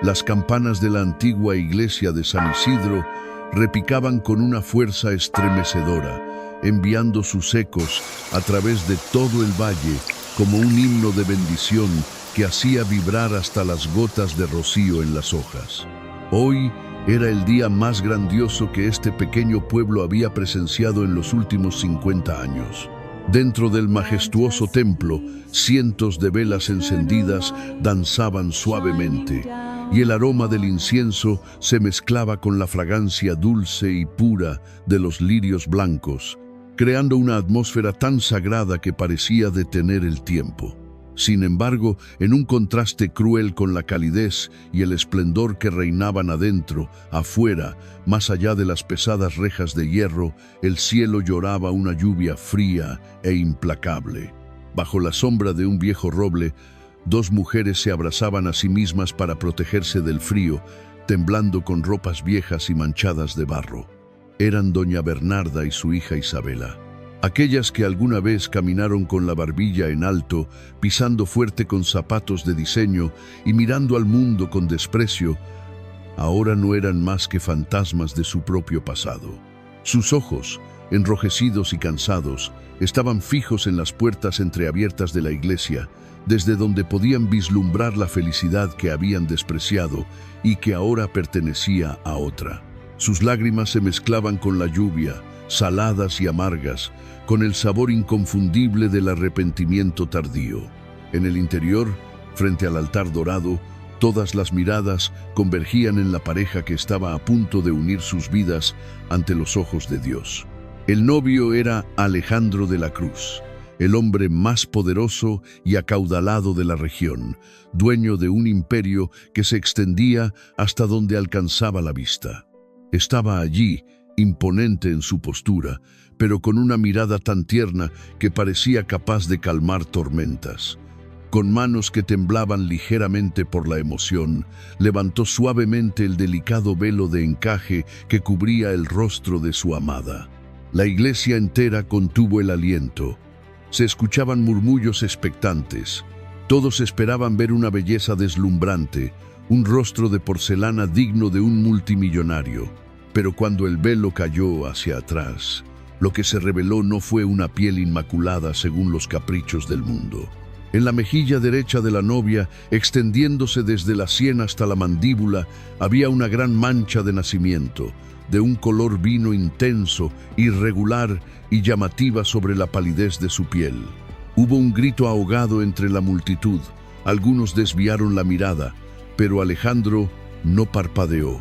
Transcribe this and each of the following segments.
Las campanas de la antigua iglesia de San Isidro repicaban con una fuerza estremecedora, enviando sus ecos a través de todo el valle como un himno de bendición que hacía vibrar hasta las gotas de rocío en las hojas. Hoy era el día más grandioso que este pequeño pueblo había presenciado en los últimos 50 años. Dentro del majestuoso templo, cientos de velas encendidas danzaban suavemente, y el aroma del incienso se mezclaba con la fragancia dulce y pura de los lirios blancos, creando una atmósfera tan sagrada que parecía detener el tiempo. Sin embargo, en un contraste cruel con la calidez y el esplendor que reinaban adentro, afuera, más allá de las pesadas rejas de hierro, el cielo lloraba una lluvia fría e implacable. Bajo la sombra de un viejo roble, dos mujeres se abrazaban a sí mismas para protegerse del frío, temblando con ropas viejas y manchadas de barro. Eran doña Bernarda y su hija Isabela. Aquellas que alguna vez caminaron con la barbilla en alto, pisando fuerte con zapatos de diseño y mirando al mundo con desprecio, ahora no eran más que fantasmas de su propio pasado. Sus ojos, enrojecidos y cansados, estaban fijos en las puertas entreabiertas de la iglesia, desde donde podían vislumbrar la felicidad que habían despreciado y que ahora pertenecía a otra. Sus lágrimas se mezclaban con la lluvia, saladas y amargas, con el sabor inconfundible del arrepentimiento tardío. En el interior, frente al altar dorado, todas las miradas convergían en la pareja que estaba a punto de unir sus vidas ante los ojos de Dios. El novio era Alejandro de la Cruz, el hombre más poderoso y acaudalado de la región, dueño de un imperio que se extendía hasta donde alcanzaba la vista. Estaba allí, imponente en su postura, pero con una mirada tan tierna que parecía capaz de calmar tormentas. Con manos que temblaban ligeramente por la emoción, levantó suavemente el delicado velo de encaje que cubría el rostro de su amada. La iglesia entera contuvo el aliento. Se escuchaban murmullos expectantes. Todos esperaban ver una belleza deslumbrante, un rostro de porcelana digno de un multimillonario. Pero cuando el velo cayó hacia atrás, lo que se reveló no fue una piel inmaculada según los caprichos del mundo. En la mejilla derecha de la novia, extendiéndose desde la sien hasta la mandíbula, había una gran mancha de nacimiento, de un color vino intenso, irregular y llamativa sobre la palidez de su piel. Hubo un grito ahogado entre la multitud. Algunos desviaron la mirada, pero Alejandro no parpadeó.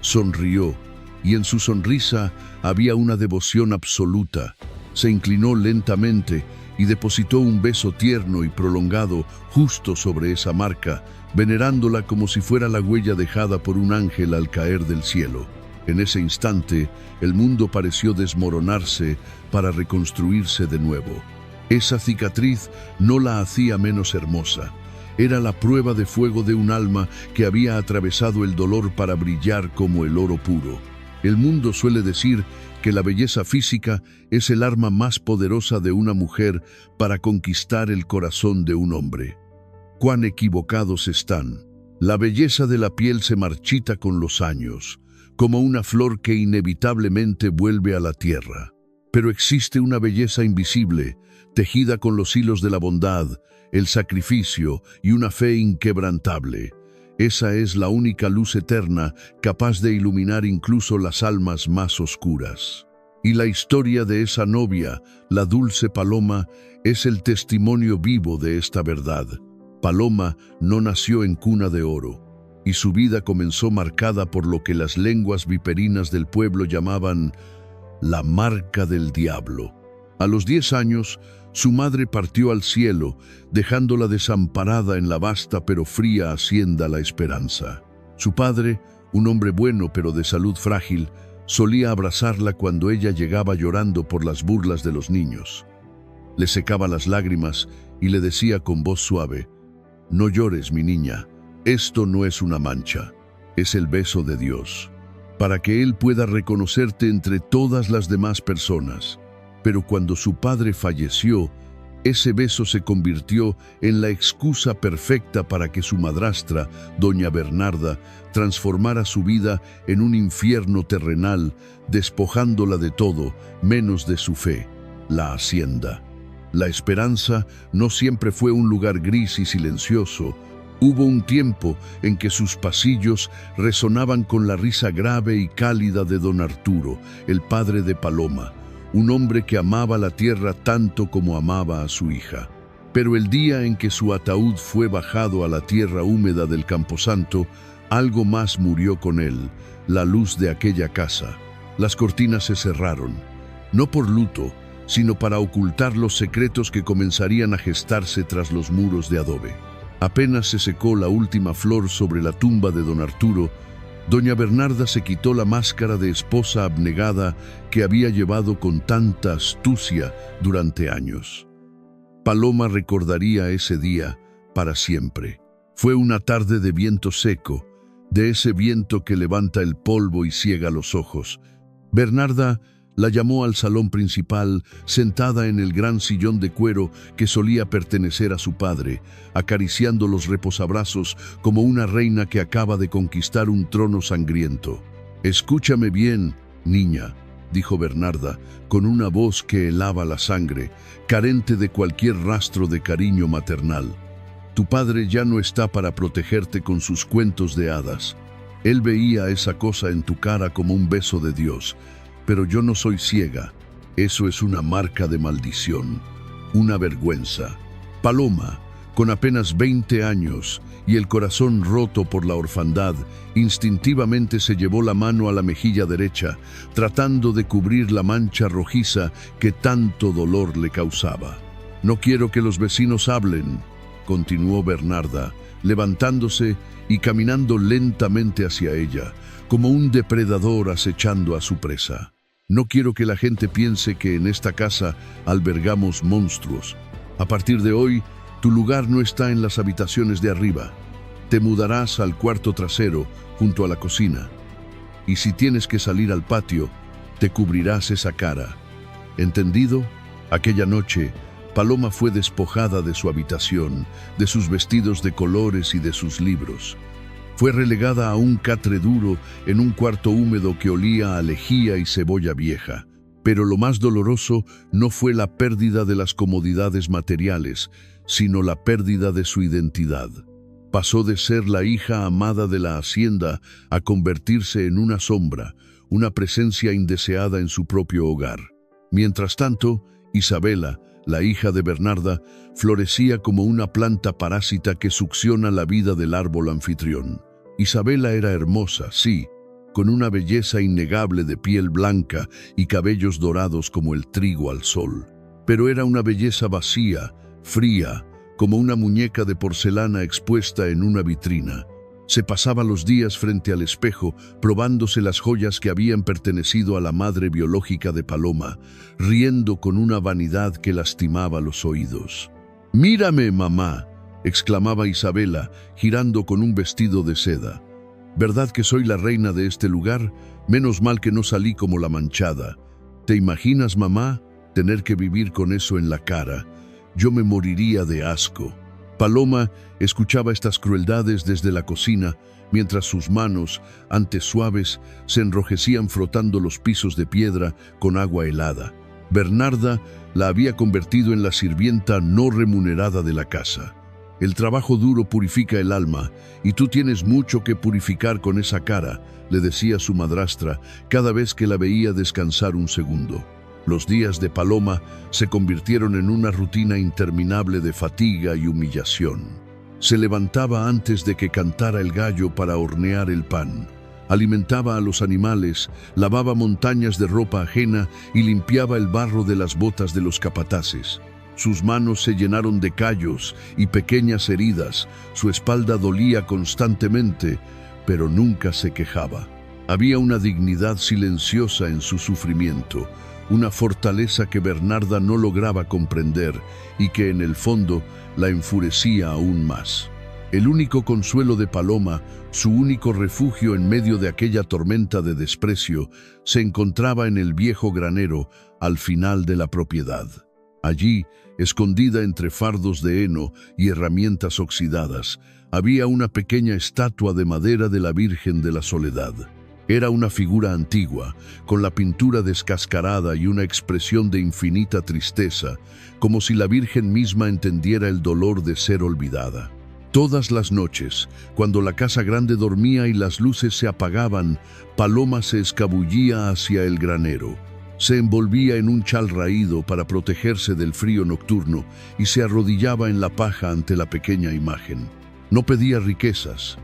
Sonrió, y en su sonrisa había una devoción absoluta. Se inclinó lentamente y depositó un beso tierno y prolongado justo sobre esa marca, venerándola como si fuera la huella dejada por un ángel al caer del cielo. En ese instante, el mundo pareció desmoronarse para reconstruirse de nuevo. Esa cicatriz no la hacía menos hermosa. Era la prueba de fuego de un alma que había atravesado el dolor para brillar como el oro puro. El mundo suele decir que la belleza física es el arma más poderosa de una mujer para conquistar el corazón de un hombre. ¡Cuán equivocados están! La belleza de la piel se marchita con los años, como una flor que inevitablemente vuelve a la tierra. Pero existe una belleza invisible, tejida con los hilos de la bondad, el sacrificio y una fe inquebrantable. Esa es la única luz eterna capaz de iluminar incluso las almas más oscuras. Y la historia de esa novia, la dulce Paloma, es el testimonio vivo de esta verdad. Paloma no nació en cuna de oro, y su vida comenzó marcada por lo que las lenguas viperinas del pueblo llamaban la marca del diablo. A los 10 años, su madre partió al cielo, dejándola desamparada en la vasta pero fría hacienda La Esperanza. Su padre, un hombre bueno pero de salud frágil, solía abrazarla cuando ella llegaba llorando por las burlas de los niños. Le secaba las lágrimas y le decía con voz suave: «No llores, mi niña, esto no es una mancha, es el beso de Dios, para que Él pueda reconocerte entre todas las demás personas». Pero cuando su padre falleció, Ese beso se convirtió en la excusa perfecta para que su madrastra, doña Bernarda, transformara su vida en un infierno terrenal, despojándola de todo, menos de su fe, la hacienda. La esperanza no siempre fue un lugar gris y silencioso. Hubo un tiempo en que sus pasillos resonaban con la risa grave y cálida de don Arturo, el padre de Paloma, un hombre que amaba la tierra tanto como amaba a su hija. Pero el día en que su ataúd fue bajado a la tierra húmeda del Camposanto, algo más murió con él, la luz de aquella casa. Las cortinas se cerraron, no por luto, sino para ocultar los secretos que comenzarían a gestarse tras los muros de adobe. Apenas se secó la última flor sobre la tumba de don Arturo, doña Bernarda se quitó la máscara de esposa abnegada que había llevado con tanta astucia durante años. Paloma recordaría ese día para siempre. Fue una tarde de viento seco, de ese viento que levanta el polvo y ciega los ojos. Bernarda la llamó al salón principal, sentada en el gran sillón de cuero que solía pertenecer a su padre, acariciando los reposabrazos como una reina que acaba de conquistar un trono sangriento. «Escúchame bien, niña», dijo Bernarda, con una voz que helaba la sangre, carente de cualquier rastro de cariño maternal. «Tu padre ya no está para protegerte con sus cuentos de hadas. Él veía esa cosa en tu cara como un beso de Dios. Pero yo no soy ciega. Eso es una marca de maldición, una vergüenza». Paloma, con apenas 20 años y el corazón roto por la orfandad, instintivamente se llevó la mano a la mejilla derecha, tratando de cubrir la mancha rojiza que tanto dolor le causaba. «No quiero que los vecinos hablen», continuó Bernarda, levantándose y caminando lentamente hacia ella, como un depredador acechando a su presa. «No quiero que la gente piense que en esta casa albergamos monstruos. A partir de hoy, tu lugar no está en las habitaciones de arriba. Te mudarás al cuarto trasero, junto a la cocina. Y si tienes que salir al patio, te cubrirás esa cara. ¿Entendido?». Aquella noche, Paloma fue despojada de su habitación, de sus vestidos de colores y de sus libros. Fue relegada a un catre duro en un cuarto húmedo que olía a lejía y cebolla vieja. Pero lo más doloroso no fue la pérdida de las comodidades materiales, sino la pérdida de su identidad. Pasó de ser la hija amada de la hacienda a convertirse en una sombra, una presencia indeseada en su propio hogar. Mientras tanto, Isabela, la hija de Bernarda, florecía como una planta parásita que succiona la vida del árbol anfitrión. Isabela era hermosa, sí, con una belleza innegable de piel blanca y cabellos dorados como el trigo al sol. Pero era una belleza vacía, fría, como una muñeca de porcelana expuesta en una vitrina. Se pasaba los días frente al espejo, probándose las joyas que habían pertenecido a la madre biológica de Paloma, riendo con una vanidad que lastimaba los oídos. «Mírame, mamá», exclamaba Isabela, girando con un vestido de seda. «¿Verdad que soy la reina de este lugar? Menos mal que no salí como la manchada. ¿Te imaginas, mamá, tener que vivir con eso en la cara? Yo me moriría de asco». Paloma escuchaba estas crueldades desde la cocina, mientras sus manos, antes suaves, se enrojecían frotando los pisos de piedra con agua helada. Bernarda la había convertido en la sirvienta no remunerada de la casa. «El trabajo duro purifica el alma, y tú tienes mucho que purificar con esa cara», le decía su madrastra cada vez que la veía descansar un segundo. Los días de Paloma se convirtieron en una rutina interminable de fatiga y humillación. Se levantaba antes de que cantara el gallo para hornear el pan. Alimentaba a los animales, lavaba montañas de ropa ajena y limpiaba el barro de las botas de los capataces. Sus manos se llenaron de callos y pequeñas heridas, su espalda dolía constantemente, pero nunca se quejaba. Había una dignidad silenciosa en su sufrimiento, una fortaleza que Bernarda no lograba comprender y que en el fondo la enfurecía aún más. El único consuelo de Paloma, su único refugio en medio de aquella tormenta de desprecio, se encontraba en el viejo granero al final de la propiedad. Allí, escondida entre fardos de heno y herramientas oxidadas, había una pequeña estatua de madera de la Virgen de la Soledad. Era una figura antigua, con la pintura descascarada y una expresión de infinita tristeza, como si la Virgen misma entendiera el dolor de ser olvidada. Todas las noches, cuando la casa grande dormía y las luces se apagaban, Paloma se escabullía hacia el granero. Se envolvía en un chal raído para protegerse del frío nocturno y se arrodillaba en la paja ante la pequeña imagen. No pedía riquezas,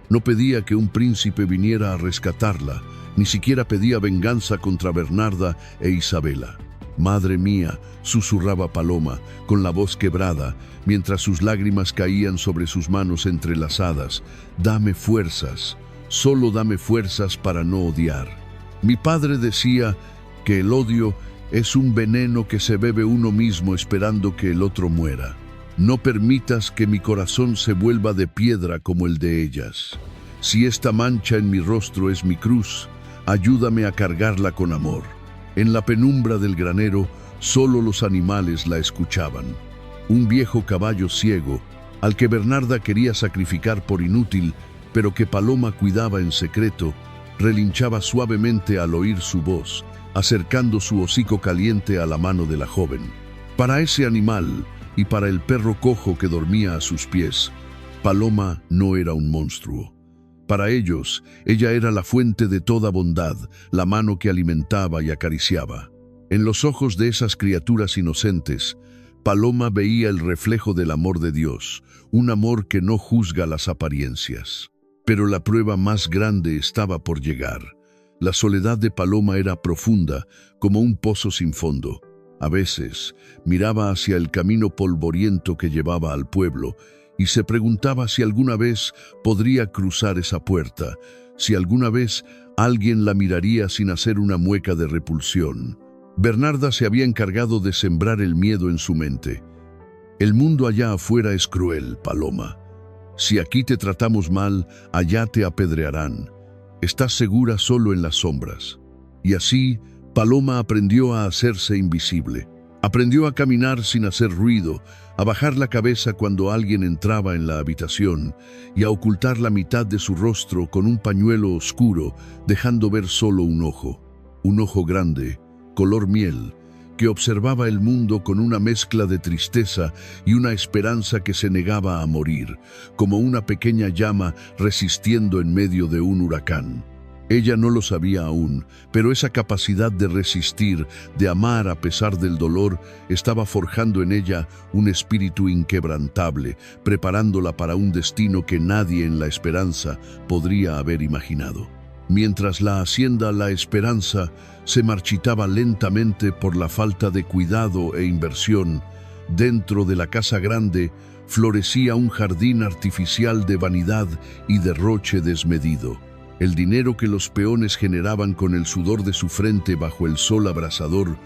no pedía que un príncipe viniera a rescatarla, ni siquiera pedía venganza contra Bernarda e Isabela. «Madre mía», susurraba Paloma, con la voz quebrada, mientras sus lágrimas caían sobre sus manos entrelazadas. «Dame fuerzas, solo dame fuerzas para no odiar». Mi padre decía que el odio es un veneno que se bebe uno mismo esperando que el otro muera. No permitas que mi corazón se vuelva de piedra como el de ellas. Si esta mancha en mi rostro es mi cruz, ayúdame a cargarla con amor. En la penumbra del granero, solo los animales la escuchaban. Un viejo caballo ciego, al que Bernarda quería sacrificar por inútil, pero que Paloma cuidaba en secreto, relinchaba suavemente al oír su voz, acercando su hocico caliente a la mano de la joven. Para ese animal y para el perro cojo que dormía a sus pies, Paloma no era un monstruo. Para ellos, ella era la fuente de toda bondad, la mano que alimentaba y acariciaba. En los ojos de esas criaturas inocentes, Paloma veía el reflejo del amor de Dios, un amor que no juzga las apariencias. Pero la prueba más grande estaba por llegar. La soledad de Paloma era profunda, como un pozo sin fondo. A veces, miraba hacia el camino polvoriento que llevaba al pueblo y se preguntaba si alguna vez podría cruzar esa puerta, si alguna vez alguien la miraría sin hacer una mueca de repulsión. Bernarda se había encargado de sembrar el miedo en su mente. «El mundo allá afuera es cruel, Paloma. Si aquí te tratamos mal, allá te apedrearán. Estás segura solo en las sombras». Y así, Paloma aprendió a hacerse invisible. Aprendió a caminar sin hacer ruido, a bajar la cabeza cuando alguien entraba en la habitación y a ocultar la mitad de su rostro con un pañuelo oscuro, dejando ver solo un ojo grande, color miel, que observaba el mundo con una mezcla de tristeza y una esperanza que se negaba a morir, como una pequeña llama resistiendo en medio de un huracán. Ella no lo sabía aún, pero esa capacidad de resistir, de amar a pesar del dolor, estaba forjando en ella un espíritu inquebrantable, preparándola para un destino que nadie en la esperanza podría haber imaginado. Mientras la hacienda La Esperanza se marchitaba lentamente por la falta de cuidado e inversión, dentro de la casa grande florecía un jardín artificial de vanidad y derroche desmedido. El dinero que los peones generaban con el sudor de su frente bajo el sol abrasador,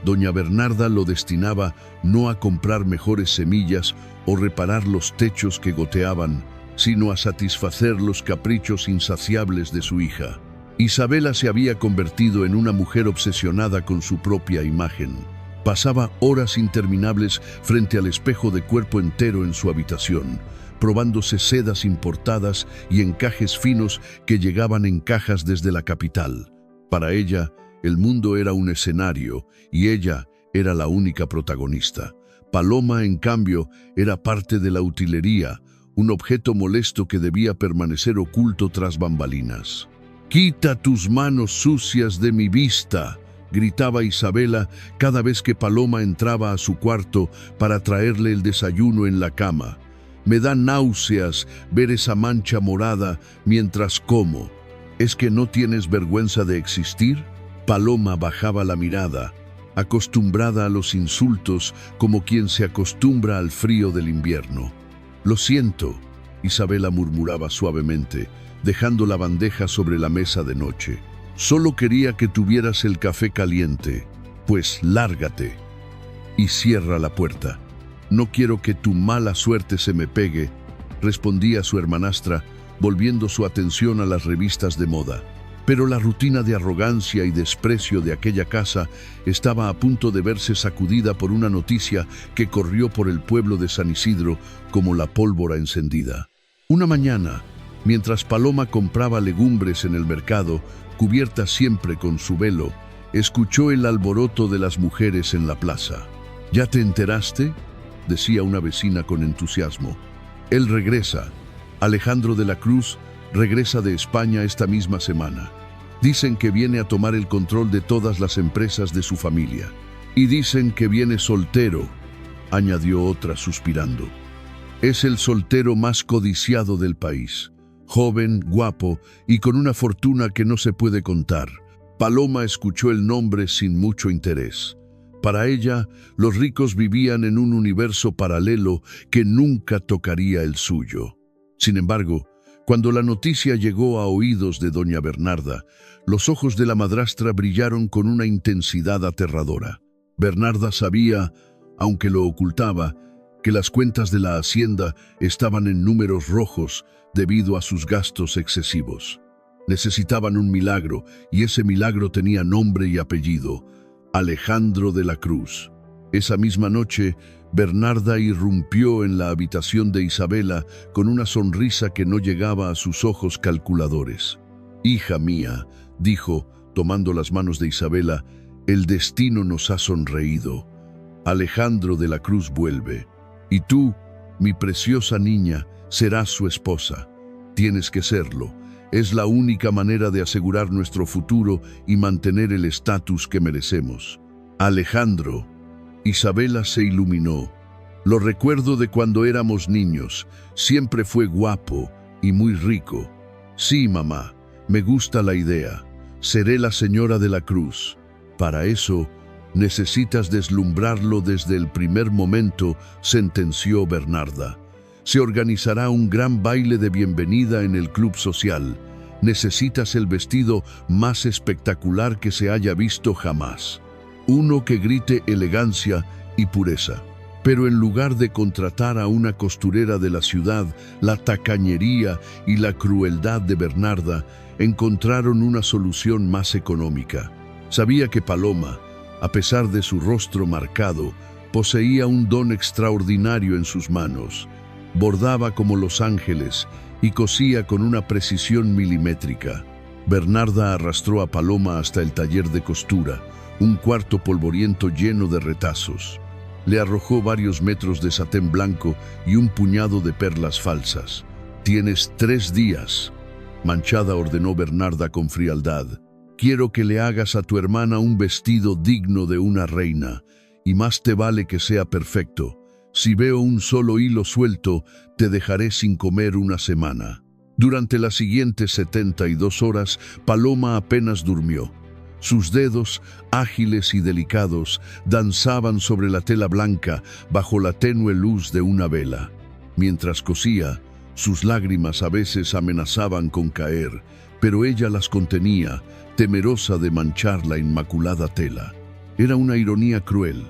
doña Bernarda lo destinaba no a comprar mejores semillas o reparar los techos que goteaban, sino a satisfacer los caprichos insaciables de su hija. Isabela se había convertido en una mujer obsesionada con su propia imagen. Pasaba horas interminables frente al espejo de cuerpo entero en su habitación, probándose sedas importadas y encajes finos que llegaban en cajas desde la capital. Para ella, el mundo era un escenario y ella era la única protagonista. Paloma, en cambio, era parte de la utilería, un objeto molesto que debía permanecer oculto tras bambalinas. «¡Quita tus manos sucias de mi vista!», gritaba Isabela cada vez que Paloma entraba a su cuarto para traerle el desayuno en la cama. «Me da náuseas ver esa mancha morada mientras como. ¿Es que no tienes vergüenza de existir?». Paloma bajaba la mirada, acostumbrada a los insultos como quien se acostumbra al frío del invierno. «Lo siento», Isabela murmuraba suavemente, dejando la bandeja sobre la mesa de noche. «Solo quería que tuvieras el café caliente. Pues lárgate y cierra la puerta. No quiero que tu mala suerte se me pegue», respondía su hermanastra, volviendo su atención a las revistas de moda. Pero la rutina de arrogancia y desprecio de aquella casa estaba a punto de verse sacudida por una noticia que corrió por el pueblo de San Isidro como la pólvora encendida. Una mañana, mientras Paloma compraba legumbres en el mercado, cubierta siempre con su velo, escuchó el alboroto de las mujeres en la plaza. ¿Ya te enteraste?, decía una vecina con entusiasmo. Él regresa. Alejandro de la Cruz regresa de España esta misma semana. Dicen que viene a tomar el control de todas las empresas de su familia. Y dicen que viene soltero, añadió otra suspirando. Es el soltero más codiciado del país. Joven, guapo y con una fortuna que no se puede contar. Paloma escuchó el nombre sin mucho interés. Para ella, los ricos vivían en un universo paralelo que nunca tocaría el suyo. Sin embargo, cuando la noticia llegó a oídos de doña Bernarda, los ojos de la madrastra brillaron con una intensidad aterradora. Bernarda sabía, aunque lo ocultaba, que las cuentas de la hacienda estaban en números rojos debido a sus gastos excesivos. Necesitaban un milagro, y ese milagro tenía nombre y apellido: Alejandro de la Cruz. Esa misma noche, Bernarda irrumpió en la habitación de Isabela con una sonrisa que no llegaba a sus ojos calculadores. «Hija mía», dijo, tomando las manos de Isabela, «el destino nos ha sonreído. Alejandro de la Cruz vuelve. Y tú, mi preciosa niña, serás su esposa. Tienes que serlo. Es la única manera de asegurar nuestro futuro y mantener el estatus que merecemos». «Alejandro». Isabela se iluminó. «Lo recuerdo de cuando éramos niños. Siempre fue guapo y muy rico». «Sí, mamá, me gusta la idea. Seré la señora de la Cruz. Para eso, necesitas deslumbrarlo desde el primer momento», sentenció Bernarda. «Se organizará un gran baile de bienvenida en el club social. Necesitas el vestido más espectacular que se haya visto jamás. Uno que grite elegancia y pureza». Pero en lugar de contratar a una costurera de la ciudad, la tacañería y la crueldad de Bernarda encontraron una solución más económica. Sabía que Paloma, a pesar de su rostro marcado, poseía un don extraordinario en sus manos. Bordaba como los ángeles y cosía con una precisión milimétrica. Bernarda arrastró a Paloma hasta el taller de costura, un cuarto polvoriento lleno de retazos. Le arrojó varios metros de satén blanco y un puñado de perlas falsas. «Tienes 3 días», manchada ordenó Bernarda con frialdad. «Quiero que le hagas a tu hermana un vestido digno de una reina, y más te vale que sea perfecto. Si veo un solo hilo suelto, te dejaré sin comer una semana». Durante las siguientes 72 horas, Paloma apenas durmió. Sus dedos, ágiles y delicados, danzaban sobre la tela blanca bajo la tenue luz de una vela. Mientras cosía, sus lágrimas a veces amenazaban con caer, pero ella las contenía, temerosa de manchar la inmaculada tela. Era una ironía cruel.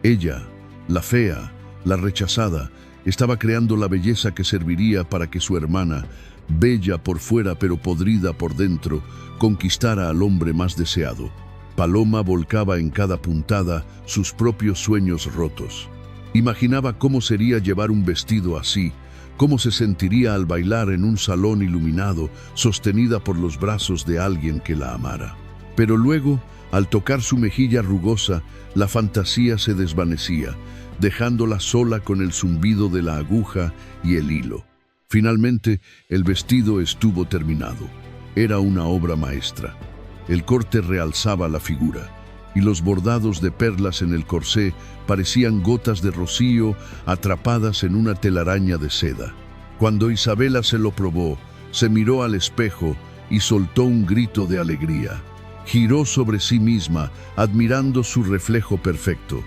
Ella, la fea, la rechazada, estaba creando la belleza que serviría para que su hermana, bella por fuera pero podrida por dentro, conquistara al hombre más deseado. Paloma volcaba en cada puntada sus propios sueños rotos. Imaginaba cómo sería llevar un vestido así, cómo se sentiría al bailar en un salón iluminado, sostenida por los brazos de alguien que la amara. Pero luego, al tocar su mejilla rugosa, la fantasía se desvanecía, dejándola sola con el zumbido de la aguja y el hilo. Finalmente, el vestido estuvo terminado. Era una obra maestra. El corte realzaba la figura, y los bordados de perlas en el corsé parecían gotas de rocío atrapadas en una telaraña de seda. Cuando Isabela se lo probó, se miró al espejo y soltó un grito de alegría. Giró sobre sí misma, admirando su reflejo perfecto.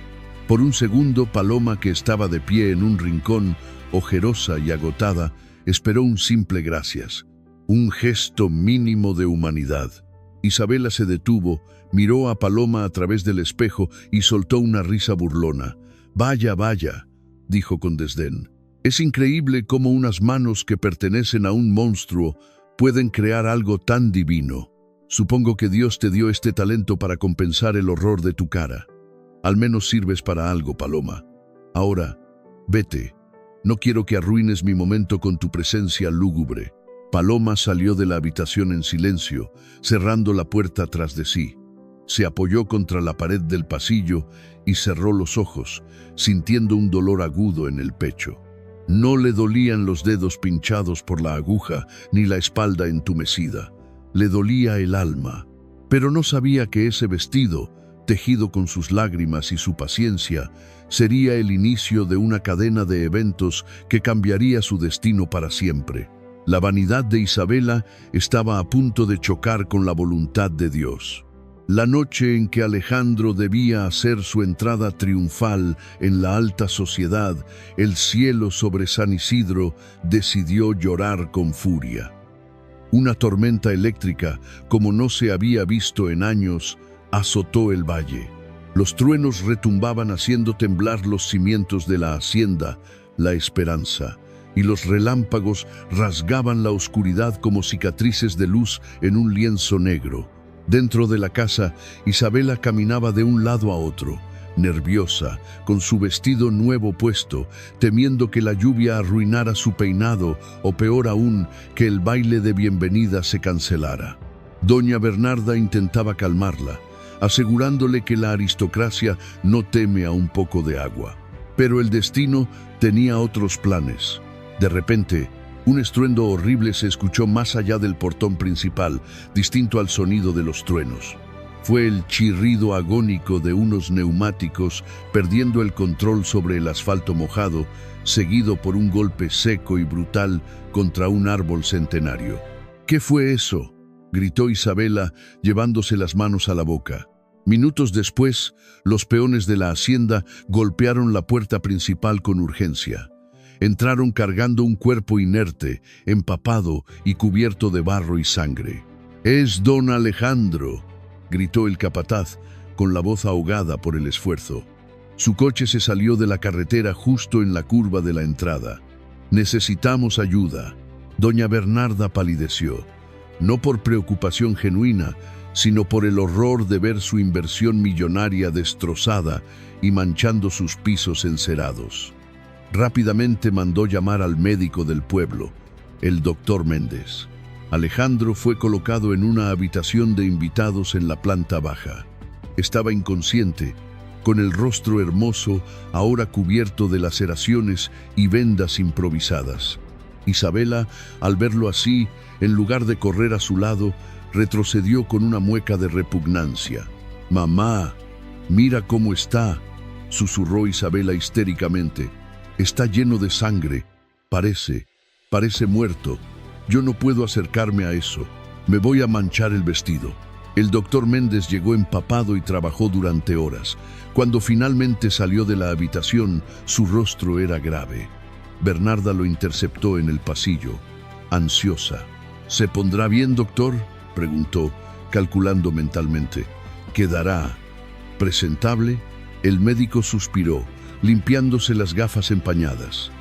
Por un segundo, Paloma, que estaba de pie en un rincón, ojerosa y agotada, esperó un simple gracias, un gesto mínimo de humanidad. Isabela se detuvo, miró a Paloma a través del espejo y soltó una risa burlona. «Vaya, vaya», dijo con desdén. «Es increíble cómo unas manos que pertenecen a un monstruo pueden crear algo tan divino». Supongo que Dios te dio este talento para compensar el horror de tu cara. Al menos sirves para algo, Paloma. Ahora, vete. No quiero que arruines mi momento con tu presencia lúgubre. Paloma salió de la habitación en silencio, cerrando la puerta tras de sí. Se apoyó contra la pared del pasillo y cerró los ojos, sintiendo un dolor agudo en el pecho. No le dolían los dedos pinchados por la aguja ni la espalda entumecida. Le dolía el alma, pero no sabía que ese vestido, tejido con sus lágrimas y su paciencia, sería el inicio de una cadena de eventos que cambiaría su destino para siempre. La vanidad de Isabela estaba a punto de chocar con la voluntad de Dios. La noche en que Alejandro debía hacer su entrada triunfal en la alta sociedad, el cielo sobre San Isidro decidió llorar con furia. Una tormenta eléctrica, como no se había visto en años, azotó el valle. Los truenos retumbaban haciendo temblar los cimientos de la hacienda, La Esperanza, y los relámpagos rasgaban la oscuridad como cicatrices de luz en un lienzo negro. Dentro de la casa, Isabela caminaba de un lado a otro, nerviosa, con su vestido nuevo puesto, temiendo que la lluvia arruinara su peinado o, peor aún, que el baile de bienvenida se cancelara. Doña Bernarda intentaba calmarla, asegurándole que la aristocracia no teme a un poco de agua. Pero el destino tenía otros planes. De repente, un estruendo horrible se escuchó más allá del portón principal, distinto al sonido de los truenos. Fue el chirrido agónico de unos neumáticos perdiendo el control sobre el asfalto mojado, seguido por un golpe seco y brutal contra un árbol centenario. ¿Qué fue eso?, gritó Isabela, llevándose las manos a la boca. Minutos después, los peones de la hacienda golpearon la puerta principal con urgencia. Entraron cargando un cuerpo inerte, empapado y cubierto de barro y sangre. «¡Es don Alejandro!», gritó el capataz, con la voz ahogada por el esfuerzo. Su coche se salió de la carretera justo en la curva de la entrada. «Necesitamos ayuda». Doña Bernarda palideció, no por preocupación genuina, sino por el horror de ver su inversión millonaria destrozada y manchando sus pisos encerados. Rápidamente mandó llamar al médico del pueblo, el doctor Méndez. Alejandro fue colocado en una habitación de invitados en la planta baja. Estaba inconsciente, con el rostro hermoso ahora cubierto de laceraciones y vendas improvisadas. Isabela, al verlo así, en lugar de correr a su lado, retrocedió con una mueca de repugnancia. «Mamá, mira cómo está», susurró Isabela histéricamente. «Está lleno de sangre. Parece muerto. Yo no puedo acercarme a eso. Me voy a manchar el vestido». El doctor Méndez llegó empapado y trabajó durante horas. Cuando finalmente salió de la habitación, su rostro era grave. Bernarda lo interceptó en el pasillo, ansiosa. «¿Se pondrá bien, doctor?», preguntó, calculando mentalmente. «¿Quedará presentable?». El médico suspiró, limpiándose las gafas empañadas.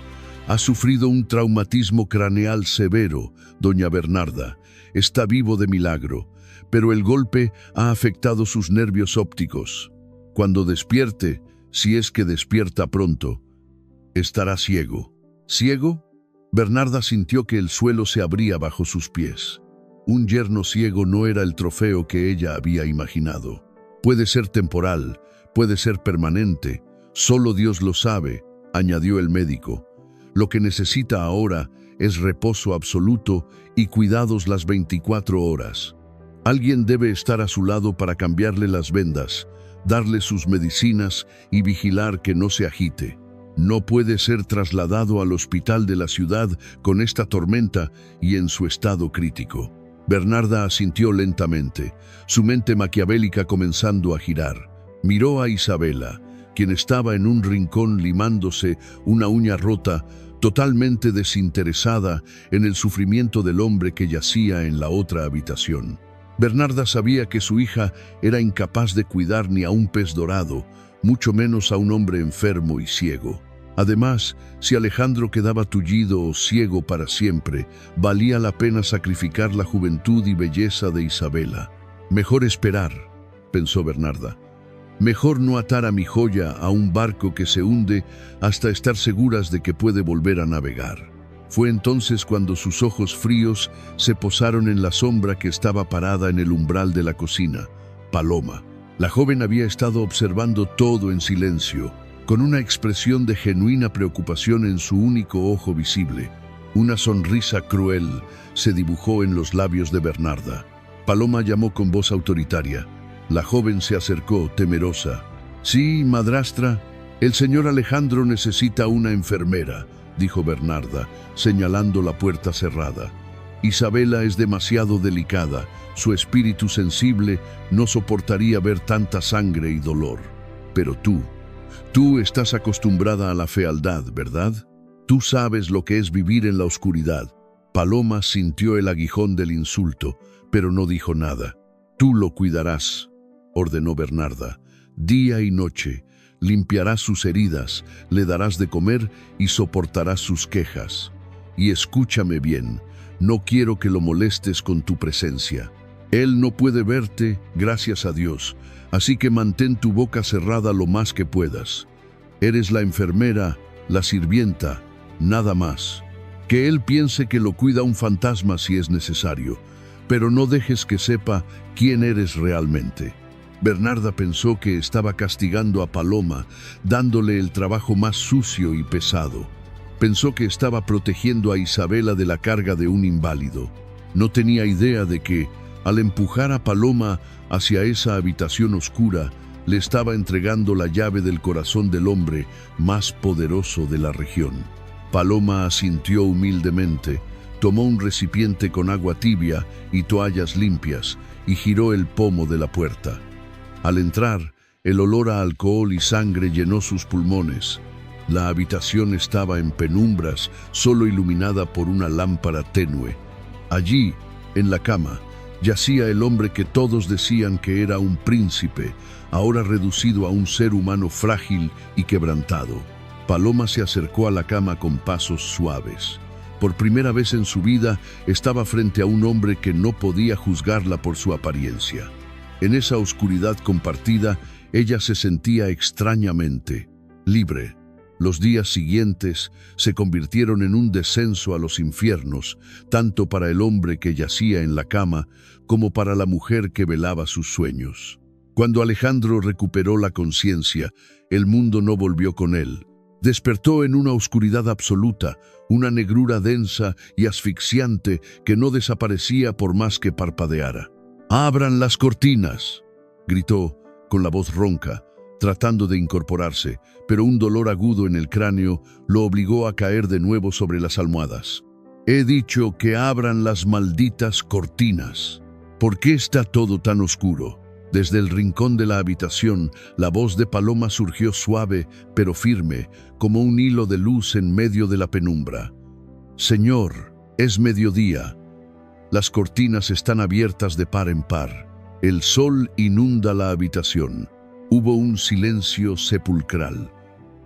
«Ha sufrido un traumatismo craneal severo, doña Bernarda. Está vivo de milagro, pero el golpe ha afectado sus nervios ópticos. Cuando despierte, si es que despierta pronto, estará ciego». «¿Ciego?». Bernarda sintió que el suelo se abría bajo sus pies. Un yerno ciego no era el trofeo que ella había imaginado. «Puede ser temporal, puede ser permanente. Solo Dios lo sabe», añadió el médico. «Lo que necesita ahora es reposo absoluto y cuidados las 24 horas. Alguien debe estar a su lado para cambiarle las vendas, darle sus medicinas y vigilar que no se agite. No puede ser trasladado al hospital de la ciudad con esta tormenta y en su estado crítico». Bernarda asintió lentamente, su mente maquiavélica comenzando a girar. Miró a Isabela, quien estaba en un rincón limándose una uña rota, totalmente desinteresada en el sufrimiento del hombre que yacía en la otra habitación. Bernarda sabía que su hija era incapaz de cuidar ni a un pez dorado, mucho menos a un hombre enfermo y ciego. Además, si Alejandro quedaba tullido o ciego para siempre, valía la pena sacrificar la juventud y belleza de Isabela. Mejor esperar, pensó Bernarda. Mejor no atar a mi joya a un barco que se hunde hasta estar seguras de que puede volver a navegar. Fue entonces cuando sus ojos fríos se posaron en la sombra que estaba parada en el umbral de la cocina, Paloma. La joven había estado observando todo en silencio, con una expresión de genuina preocupación en su único ojo visible. Una sonrisa cruel se dibujó en los labios de Bernarda. Paloma llamó con voz autoritaria. La joven se acercó, temerosa. «Sí, madrastra, el señor Alejandro necesita una enfermera», dijo Bernarda, señalando la puerta cerrada. «Isabela es demasiado delicada. Su espíritu sensible no soportaría ver tanta sangre y dolor. Pero tú estás acostumbrada a la fealdad, ¿verdad? Tú sabes lo que es vivir en la oscuridad». Paloma sintió el aguijón del insulto, pero no dijo nada. «Tú lo cuidarás», ordenó Bernarda. «Día y noche, limpiarás sus heridas, le darás de comer y soportarás sus quejas. Y escúchame bien, no quiero que lo molestes con tu presencia. Él no puede verte, gracias a Dios, así que mantén tu boca cerrada lo más que puedas. Eres la enfermera, la sirvienta, nada más. Que él piense que lo cuida un fantasma si es necesario, pero no dejes que sepa quién eres realmente». Bernarda pensó que estaba castigando a Paloma, dándole el trabajo más sucio y pesado. Pensó que estaba protegiendo a Isabela de la carga de un inválido. No tenía idea de que, al empujar a Paloma hacia esa habitación oscura, le estaba entregando la llave del corazón del hombre más poderoso de la región. Paloma asintió humildemente, tomó un recipiente con agua tibia y toallas limpias y giró el pomo de la puerta. Al entrar, el olor a alcohol y sangre llenó sus pulmones. La habitación estaba en penumbras, solo iluminada por una lámpara tenue. Allí, en la cama, yacía el hombre que todos decían que era un príncipe, ahora reducido a un ser humano frágil y quebrantado. Paloma se acercó a la cama con pasos suaves. Por primera vez en su vida estaba frente a un hombre que no podía juzgarla por su apariencia. En esa oscuridad compartida, ella se sentía extrañamente libre. Los días siguientes se convirtieron en un descenso a los infiernos, tanto para el hombre que yacía en la cama como para la mujer que velaba sus sueños. Cuando Alejandro recuperó la conciencia, el mundo no volvió con él. Despertó en una oscuridad absoluta, una negrura densa y asfixiante que no desaparecía por más que parpadeara. «¡Abran las cortinas!», gritó con la voz ronca, tratando de incorporarse, pero un dolor agudo en el cráneo lo obligó a caer de nuevo sobre las almohadas. «He dicho que abran las malditas cortinas. ¿Por qué está todo tan oscuro?». Desde el rincón de la habitación, la voz de Paloma surgió suave, pero firme, como un hilo de luz en medio de la penumbra. «Señor, es mediodía. Las cortinas están abiertas de par en par. El sol inunda la habitación». Hubo un silencio sepulcral,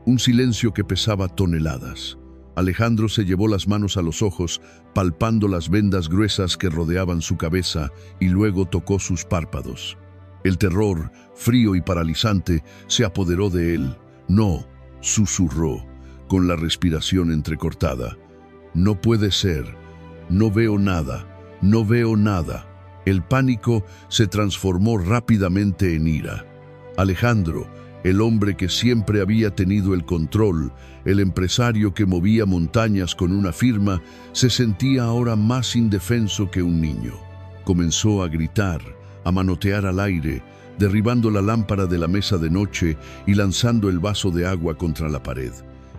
un silencio que pesaba toneladas. Alejandro se llevó las manos a los ojos, palpando las vendas gruesas que rodeaban su cabeza, y luego tocó sus párpados. El terror, frío y paralizante, se apoderó de él. «No», susurró, con la respiración entrecortada. «No puede ser. No veo nada. No veo nada». El pánico se transformó rápidamente en ira. Alejandro, el hombre que siempre había tenido el control, el empresario que movía montañas con una firma, se sentía ahora más indefenso que un niño. Comenzó a gritar, a manotear al aire, derribando la lámpara de la mesa de noche y lanzando el vaso de agua contra la pared.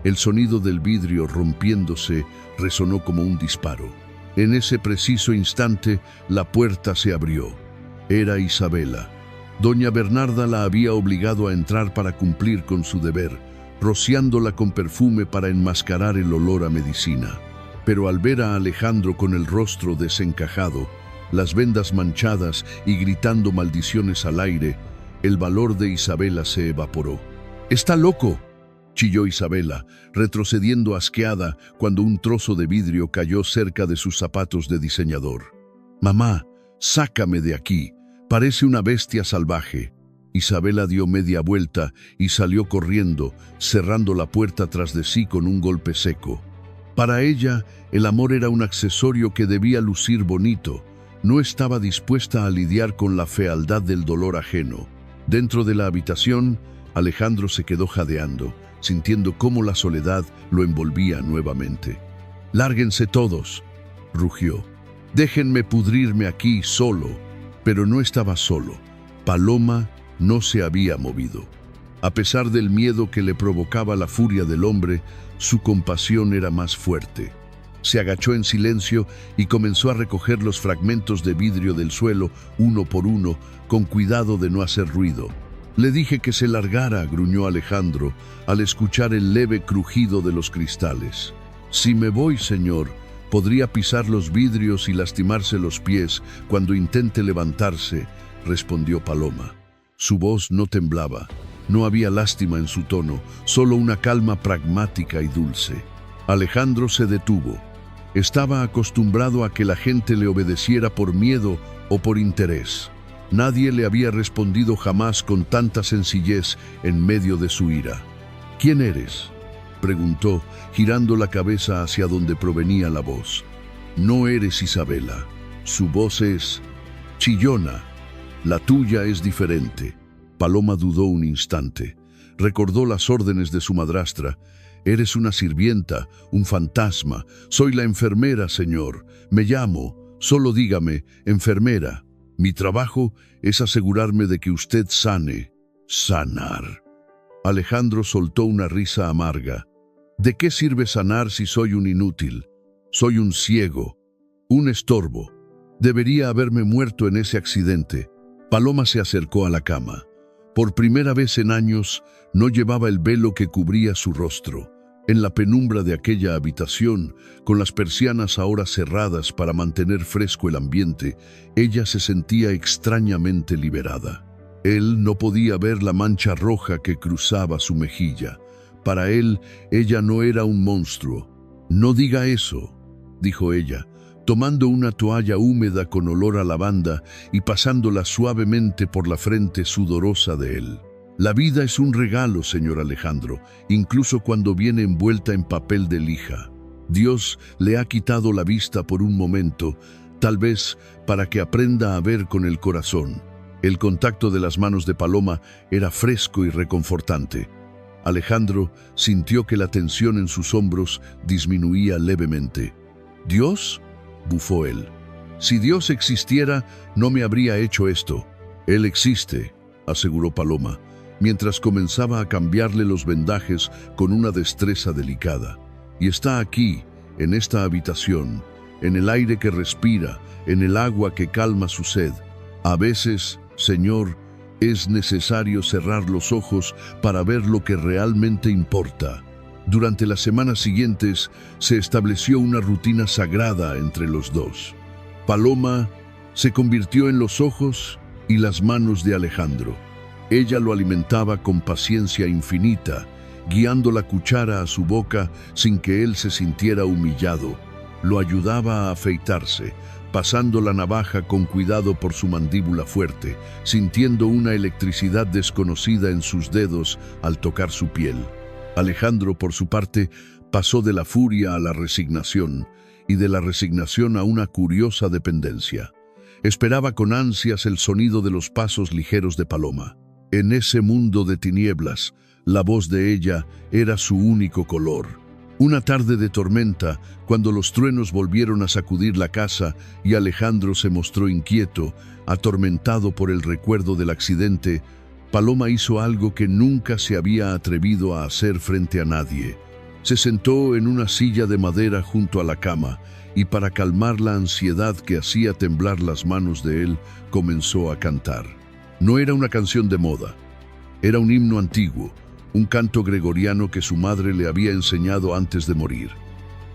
El sonido del vidrio rompiéndose resonó como un disparo. En ese preciso instante, la puerta se abrió. Era Isabela. Doña Bernarda la había obligado a entrar para cumplir con su deber, rociándola con perfume para enmascarar el olor a medicina. Pero al ver a Alejandro con el rostro desencajado, las vendas manchadas y gritando maldiciones al aire, el valor de Isabela se evaporó. «¡Está loco!», chilló Isabela, retrocediendo asqueada cuando un trozo de vidrio cayó cerca de sus zapatos de diseñador. «Mamá, sácame de aquí. Parece una bestia salvaje. Isabela dio media vuelta y salió corriendo, cerrando la puerta tras de sí con un golpe seco. Para ella, el amor era un accesorio que debía lucir bonito. No estaba dispuesta a lidiar con la fealdad del dolor ajeno. Dentro de la habitación, Alejandro se quedó jadeando, sintiendo cómo la soledad lo envolvía nuevamente. «Lárguense todos», rugió. «Déjenme pudrirme aquí solo». Pero no estaba solo. Paloma no se había movido. A pesar del miedo que le provocaba la furia del hombre, su compasión era más fuerte. Se agachó en silencio y comenzó a recoger los fragmentos de vidrio del suelo uno por uno, con cuidado de no hacer ruido. «Le dije que se largara», gruñó Alejandro, al escuchar el leve crujido de los cristales. «Si me voy, señor, podría pisar los vidrios y lastimarse los pies cuando intente levantarse», respondió Paloma. Su voz no temblaba. No había lástima en su tono, solo una calma pragmática y dulce. Alejandro se detuvo. Estaba acostumbrado a que la gente le obedeciera por miedo o por interés. Nadie le había respondido jamás con tanta sencillez en medio de su ira. «¿Quién eres?», preguntó, girando la cabeza hacia donde provenía la voz. «No eres Isabela. Su voz es chillona. La tuya es diferente». Paloma dudó un instante. Recordó las órdenes de su madrastra. «Eres una sirvienta, un fantasma. Soy la enfermera, señor. Me llamo. Solo dígame, enfermera. Mi trabajo es asegurarme de que usted sane». «Sanar». Alejandro soltó una risa amarga. «¿De qué sirve sanar si soy un inútil? Soy un ciego, un estorbo. Debería haberme muerto en ese accidente». Paloma se acercó a la cama. Por primera vez en años, no llevaba el velo que cubría su rostro. En la penumbra de aquella habitación, con las persianas ahora cerradas para mantener fresco el ambiente, ella se sentía extrañamente liberada. Él no podía ver la mancha roja que cruzaba su mejilla. Para él, ella no era un monstruo. «No diga eso», dijo ella, tomando una toalla húmeda con olor a lavanda y pasándola suavemente por la frente sudorosa de él. «La vida es un regalo, señor Alejandro, incluso cuando viene envuelta en papel de lija. Dios le ha quitado la vista por un momento, tal vez para que aprenda a ver con el corazón». El contacto de las manos de Paloma era fresco y reconfortante. Alejandro sintió que la tensión en sus hombros disminuía levemente. «¿Dios?», bufó él. «Si Dios existiera, no me habría hecho esto». «Él existe», aseguró Paloma, mientras comenzaba a cambiarle los vendajes con una destreza delicada. «Y está aquí, en esta habitación, en el aire que respira, en el agua que calma su sed. A veces, señor, es necesario cerrar los ojos para ver lo que realmente importa». Durante las semanas siguientes se estableció una rutina sagrada entre los dos. Paloma se convirtió en los ojos y las manos de Alejandro. Ella lo alimentaba con paciencia infinita, guiando la cuchara a su boca sin que él se sintiera humillado. Lo ayudaba a afeitarse, pasando la navaja con cuidado por su mandíbula fuerte, sintiendo una electricidad desconocida en sus dedos al tocar su piel. Alejandro, por su parte, pasó de la furia a la resignación, y de la resignación a una curiosa dependencia. Esperaba con ansias el sonido de los pasos ligeros de Paloma. En ese mundo de tinieblas, la voz de ella era su único color. Una tarde de tormenta, cuando los truenos volvieron a sacudir la casa y Alejandro se mostró inquieto, atormentado por el recuerdo del accidente, Paloma hizo algo que nunca se había atrevido a hacer frente a nadie. Se sentó en una silla de madera junto a la cama y, para calmar la ansiedad que hacía temblar las manos de él, comenzó a cantar. No era una canción de moda, era un himno antiguo, un canto gregoriano que su madre le había enseñado antes de morir.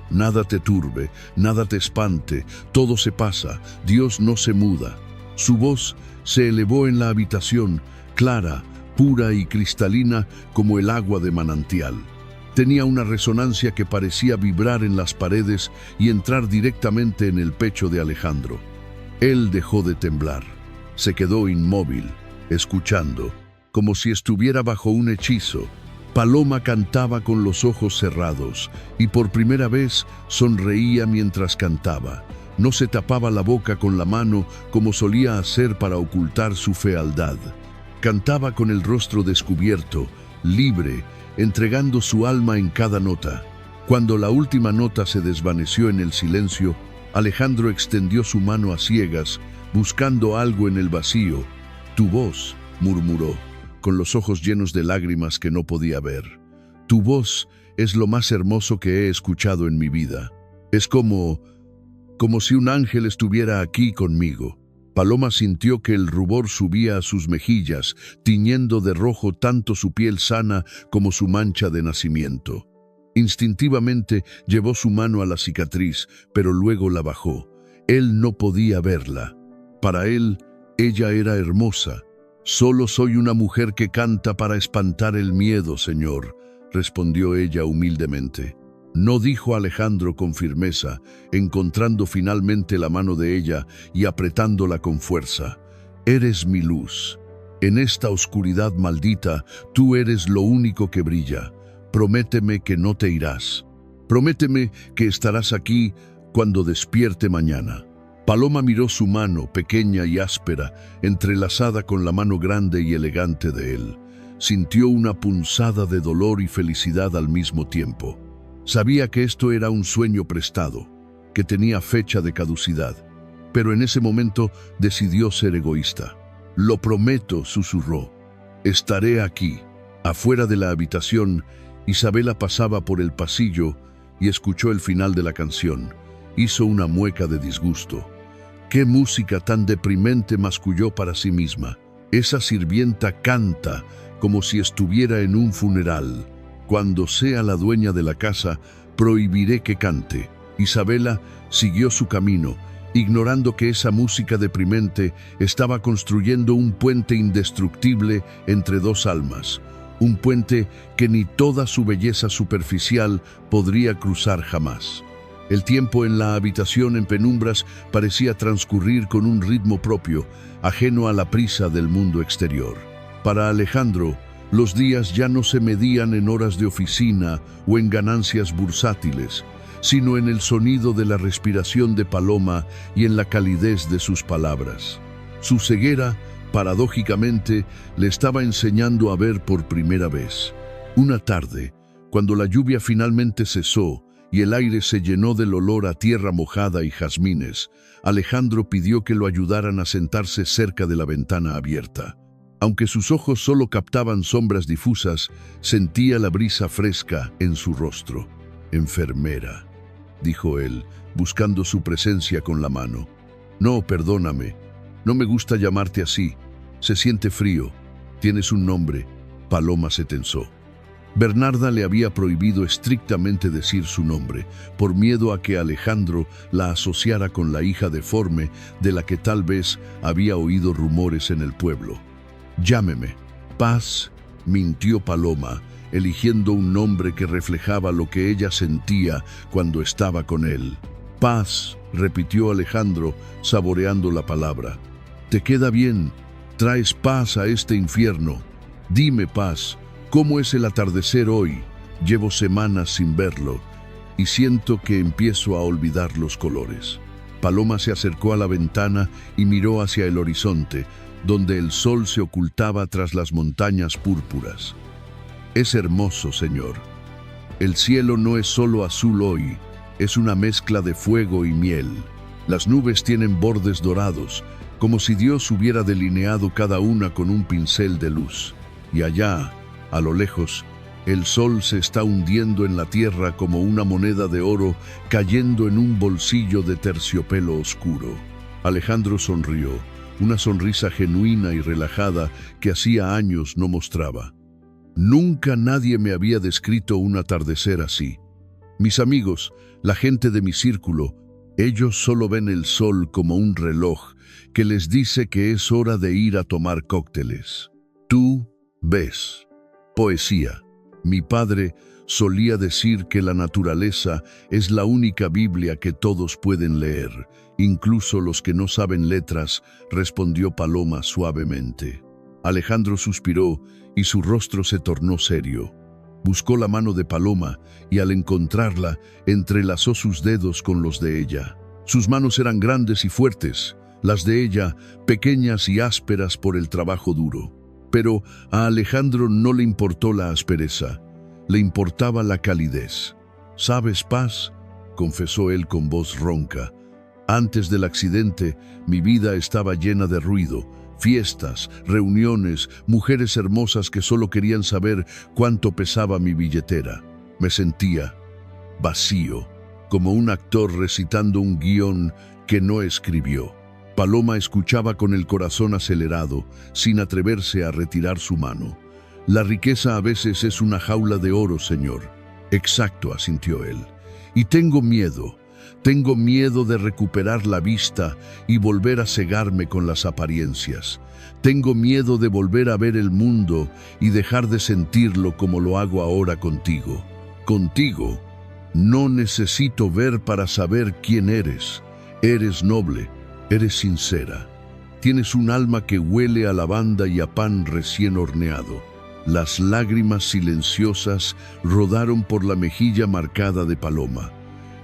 «Nada te turbe, nada te espante, todo se pasa, Dios no se muda». Su voz se elevó en la habitación, clara, pura y cristalina como el agua de manantial. Tenía una resonancia que parecía vibrar en las paredes y entrar directamente en el pecho de Alejandro. Él dejó de temblar. Se quedó inmóvil, escuchando, como si estuviera bajo un hechizo. Paloma cantaba con los ojos cerrados y por primera vez sonreía mientras cantaba. No se tapaba la boca con la mano como solía hacer para ocultar su fealdad. Cantaba con el rostro descubierto, libre, entregando su alma en cada nota. Cuando la última nota se desvaneció en el silencio, Alejandro extendió su mano a ciegas, buscando algo en el vacío. «Tu voz», murmuró, con los ojos llenos de lágrimas que no podía ver. «Tu voz es lo más hermoso que he escuchado en mi vida. Es como si un ángel estuviera aquí conmigo». Paloma sintió que el rubor subía a sus mejillas, tiñendo de rojo tanto su piel sana como su mancha de nacimiento. Instintivamente llevó su mano a la cicatriz, pero luego la bajó. Él no podía verla. Para él, ella era hermosa. «Solo soy una mujer que canta para espantar el miedo, señor», respondió ella humildemente. No, dijo Alejandro con firmeza, encontrando finalmente la mano de ella y apretándola con fuerza. «Eres mi luz. En esta oscuridad maldita, tú eres lo único que brilla. Prométeme que no te irás. Prométeme que estarás aquí cuando despierte mañana». Paloma miró su mano, pequeña y áspera, entrelazada con la mano grande y elegante de él. Sintió una punzada de dolor y felicidad al mismo tiempo. Sabía que esto era un sueño prestado, que tenía fecha de caducidad, pero en ese momento decidió ser egoísta. «Lo prometo», susurró. «Estaré aquí». Afuera de la habitación, Isabela pasaba por el pasillo y escuchó el final de la canción. Hizo una mueca de disgusto. «¡Qué música tan deprimente!», masculló para sí misma. «Esa sirvienta canta como si estuviera en un funeral. Cuando sea la dueña de la casa, prohibiré que cante». Isabela siguió su camino, ignorando que esa música deprimente estaba construyendo un puente indestructible entre dos almas. Un puente que ni toda su belleza superficial podría cruzar jamás. El tiempo en la habitación en penumbras parecía transcurrir con un ritmo propio, ajeno a la prisa del mundo exterior. Para Alejandro, los días ya no se medían en horas de oficina o en ganancias bursátiles, sino en el sonido de la respiración de Paloma y en la calidez de sus palabras. Su ceguera, paradójicamente, le estaba enseñando a ver por primera vez. Una tarde, cuando la lluvia finalmente cesó y el aire se llenó del olor a tierra mojada y jazmines, Alejandro pidió que lo ayudaran a sentarse cerca de la ventana abierta. Aunque sus ojos solo captaban sombras difusas, sentía la brisa fresca en su rostro. «Enfermera», dijo él, buscando su presencia con la mano. «No, perdóname. No me gusta llamarte así. Se siente frío. Tienes un nombre». Paloma se tensó. Bernarda le había prohibido estrictamente decir su nombre, por miedo a que Alejandro la asociara con la hija deforme de la que tal vez había oído rumores en el pueblo. «Llámeme Paz», mintió Paloma, eligiendo un nombre que reflejaba lo que ella sentía cuando estaba con él. «Paz», repitió Alejandro, saboreando la palabra. «Te queda bien. Traes paz a este infierno. Dime, Paz, ¿cómo es el atardecer hoy? Llevo semanas sin verlo y siento que empiezo a olvidar los colores». Paloma se acercó a la ventana y miró hacia el horizonte, donde el sol se ocultaba tras las montañas púrpuras. «Es hermoso, señor. El cielo no es solo azul hoy, es una mezcla de fuego y miel. Las nubes tienen bordes dorados, como si Dios hubiera delineado cada una con un pincel de luz. Y allá, a lo lejos, el sol se está hundiendo en la tierra como una moneda de oro cayendo en un bolsillo de terciopelo oscuro». Alejandro sonrió, una sonrisa genuina y relajada que hacía años no mostraba. «Nunca nadie me había descrito un atardecer así. Mis amigos, la gente de mi círculo, ellos solo ven el sol como un reloj que les dice que es hora de ir a tomar cócteles. Tú ves poesía». Mi padre Solía decir que la naturaleza es la única Biblia que todos pueden leer, incluso los que no saben letras, respondió Paloma suavemente. Alejandro suspiró y su rostro se tornó serio. Buscó la mano de Paloma y al encontrarla, entrelazó sus dedos con los de ella. Sus manos eran grandes y fuertes, las de ella pequeñas y ásperas por el trabajo duro. Pero a Alejandro no le importó la aspereza, le importaba la calidez. «¿Sabes, Paz?», confesó él con voz ronca. «Antes del accidente, mi vida estaba llena de ruido, fiestas, reuniones, mujeres hermosas que solo querían saber cuánto pesaba mi billetera. Me sentía vacío, como un actor recitando un guión que no escribió». Paloma escuchaba con el corazón acelerado, sin atreverse a retirar su mano. «La riqueza a veces es una jaula de oro, señor». «Exacto», asintió él. «Y tengo miedo de recuperar la vista y volver a cegarme con las apariencias. Tengo miedo de volver a ver el mundo y dejar de sentirlo como lo hago ahora contigo. Contigo no necesito ver para saber quién eres. Eres noble, eres sincera. Tienes un alma que huele a lavanda y a pan recién horneado». Las lágrimas silenciosas rodaron por la mejilla marcada de Paloma.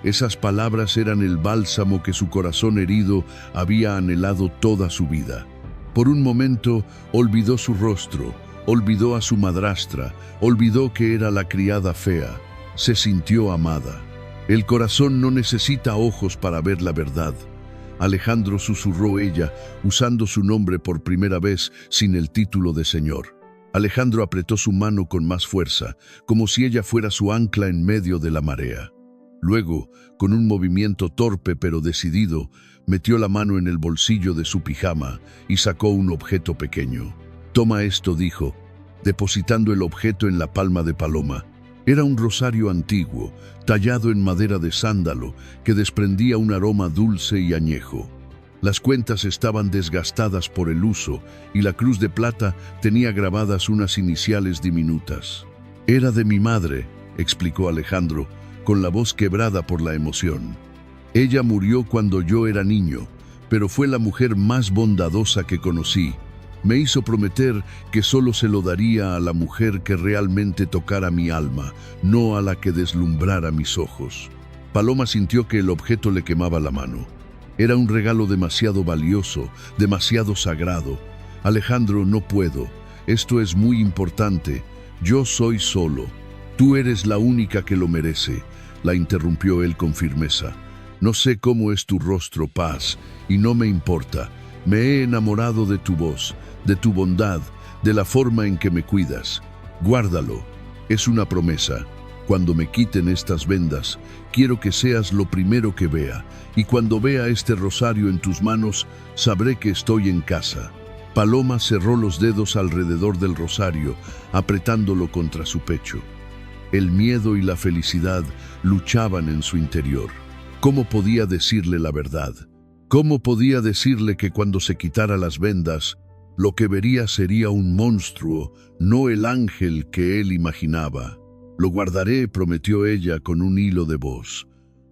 Esas palabras eran el bálsamo que su corazón herido había anhelado toda su vida. Por un momento olvidó su rostro, olvidó a su madrastra, olvidó que era la criada fea. Se sintió amada. «El corazón no necesita ojos para ver la verdad». Alejandro, susurró ella, usando su nombre por primera vez sin el título de señor. Alejandro apretó su mano con más fuerza, como si ella fuera su ancla en medio de la marea. Luego, con un movimiento torpe pero decidido, metió la mano en el bolsillo de su pijama y sacó un objeto pequeño. «Toma esto», dijo, depositando el objeto en la palma de Paloma. Era un rosario antiguo, tallado en madera de sándalo, que desprendía un aroma dulce y añejo. Las cuentas estaban desgastadas por el uso y la cruz de plata tenía grabadas unas iniciales diminutas. «Era de mi madre», explicó Alejandro, con la voz quebrada por la emoción. «Ella murió cuando yo era niño, pero fue la mujer más bondadosa que conocí. Me hizo prometer que solo se lo daría a la mujer que realmente tocara mi alma, no a la que deslumbrara mis ojos». Paloma sintió que el objeto le quemaba la mano. Era un regalo demasiado valioso, demasiado sagrado. «Alejandro, no puedo. Esto es muy importante. Yo soy solo. Tú eres la única que lo merece», la interrumpió él con firmeza. «No sé cómo es tu rostro, Paz, y no me importa. Me he enamorado de tu voz, de tu bondad, de la forma en que me cuidas. Guárdalo. Es una promesa. Cuando me quiten estas vendas, quiero que seas lo primero que vea, y cuando vea este rosario en tus manos, sabré que estoy en casa». Paloma cerró los dedos alrededor del rosario, apretándolo contra su pecho. El miedo y la felicidad luchaban en su interior. ¿Cómo podía decirle la verdad? ¿Cómo podía decirle que cuando se quitara las vendas, lo que vería sería un monstruo, no el ángel que él imaginaba? «Lo guardaré», prometió ella con un hilo de voz.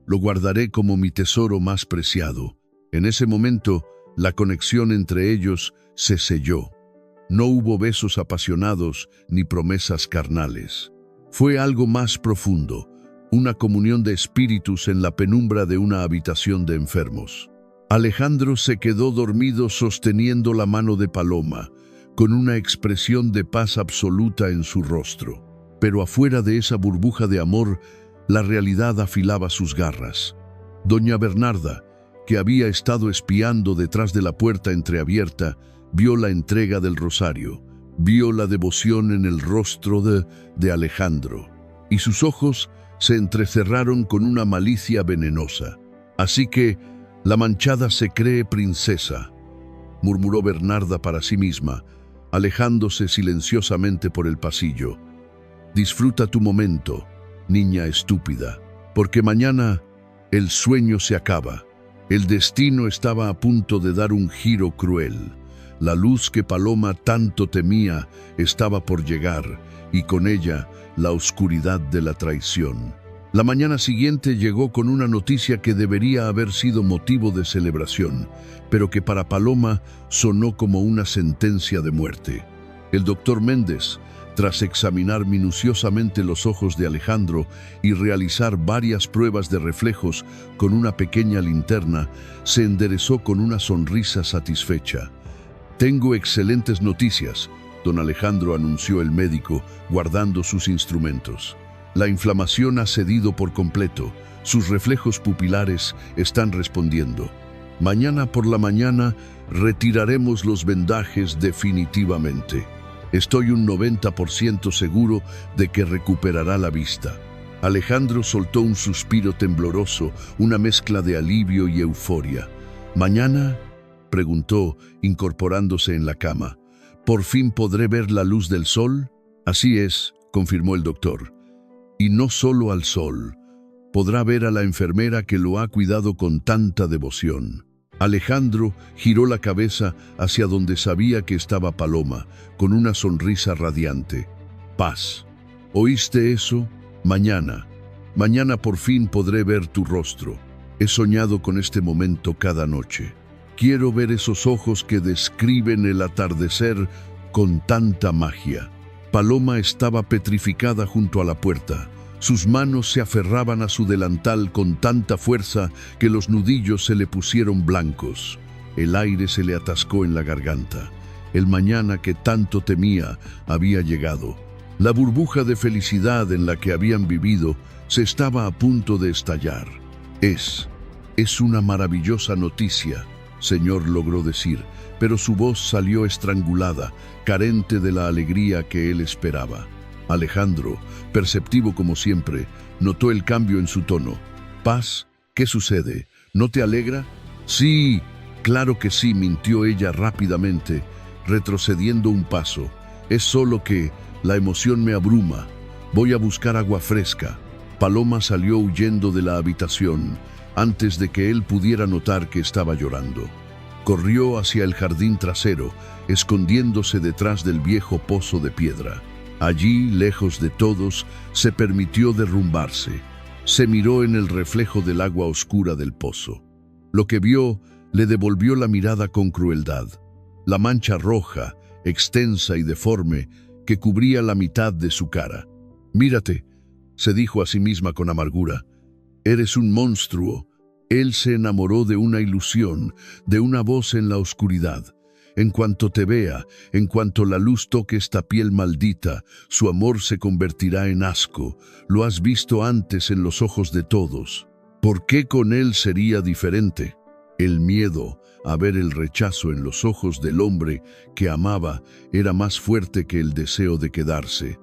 «Lo guardaré como mi tesoro más preciado». En ese momento, la conexión entre ellos se selló. No hubo besos apasionados ni promesas carnales. Fue algo más profundo, una comunión de espíritus en la penumbra de una habitación de enfermos. Alejandro se quedó dormido sosteniendo la mano de Paloma, con una expresión de paz absoluta en su rostro. Pero afuera de esa burbuja de amor, la realidad afilaba sus garras. Doña Bernarda, que había estado espiando detrás de la puerta entreabierta, vio la entrega del rosario, vio la devoción en el rostro de Alejandro, y sus ojos se entrecerraron con una malicia venenosa. «Así que la manchada se cree princesa», murmuró Bernarda para sí misma, alejándose silenciosamente por el pasillo. «Disfruta tu momento, niña estúpida, porque mañana el sueño se acaba». El destino estaba a punto de dar un giro cruel. La luz que Paloma tanto temía estaba por llegar, y con ella la oscuridad de la traición. La mañana siguiente llegó con una noticia que debería haber sido motivo de celebración, pero que para Paloma sonó como una sentencia de muerte. El doctor Méndez, tras examinar minuciosamente los ojos de Alejandro y realizar varias pruebas de reflejos con una pequeña linterna, se enderezó con una sonrisa satisfecha. «Tengo excelentes noticias», don Alejandro anunció el médico, guardando sus instrumentos. «La inflamación ha cedido por completo. Sus reflejos pupilares están respondiendo. Mañana por la mañana retiraremos los vendajes definitivamente. Estoy un 90% seguro de que recuperará la vista». Alejandro soltó un suspiro tembloroso, una mezcla de alivio y euforia. «¿Mañana?», preguntó, incorporándose en la cama. «¿Por fin podré ver la luz del sol?». «Así es», confirmó el doctor. «Y no solo al sol. Podrá ver a la enfermera que lo ha cuidado con tanta devoción». Alejandro giró la cabeza hacia donde sabía que estaba Paloma, con una sonrisa radiante. «Paz. ¿Oíste eso? Mañana por fin podré ver tu rostro. He soñado con este momento cada noche. Quiero ver esos ojos que describen el atardecer con tanta magia». Paloma estaba petrificada junto a la puerta. Sus manos se aferraban a su delantal con tanta fuerza que los nudillos se le pusieron blancos. El aire se le atascó en la garganta. El mañana que tanto temía había llegado. La burbuja de felicidad en la que habían vivido se estaba a punto de estallar. Es una maravillosa noticia», señor, logró decir, pero su voz salió estrangulada, carente de la alegría que él esperaba. Alejandro, perceptivo como siempre, notó el cambio en su tono. «Paz, ¿qué sucede? ¿No te alegra?». «Sí, claro que sí», mintió ella rápidamente, retrocediendo un paso. «Es solo que la emoción me abruma. Voy a buscar agua fresca». Paloma salió huyendo de la habitación antes de que él pudiera notar que estaba llorando. Corrió hacia el jardín trasero, escondiéndose detrás del viejo pozo de piedra. Allí, lejos de todos, se permitió derrumbarse. Se miró en el reflejo del agua oscura del pozo. Lo que vio le devolvió la mirada con crueldad. La mancha roja, extensa y deforme, que cubría la mitad de su cara. «Mírate», se dijo a sí misma con amargura. «Eres un monstruo». Él se enamoró de una ilusión, de una voz en la oscuridad. En cuanto te vea, en cuanto la luz toque esta piel maldita, su amor se convertirá en asco. Lo has visto antes en los ojos de todos. ¿Por qué con él sería diferente? El miedo a ver el rechazo en los ojos del hombre que amaba era más fuerte que el deseo de quedarse.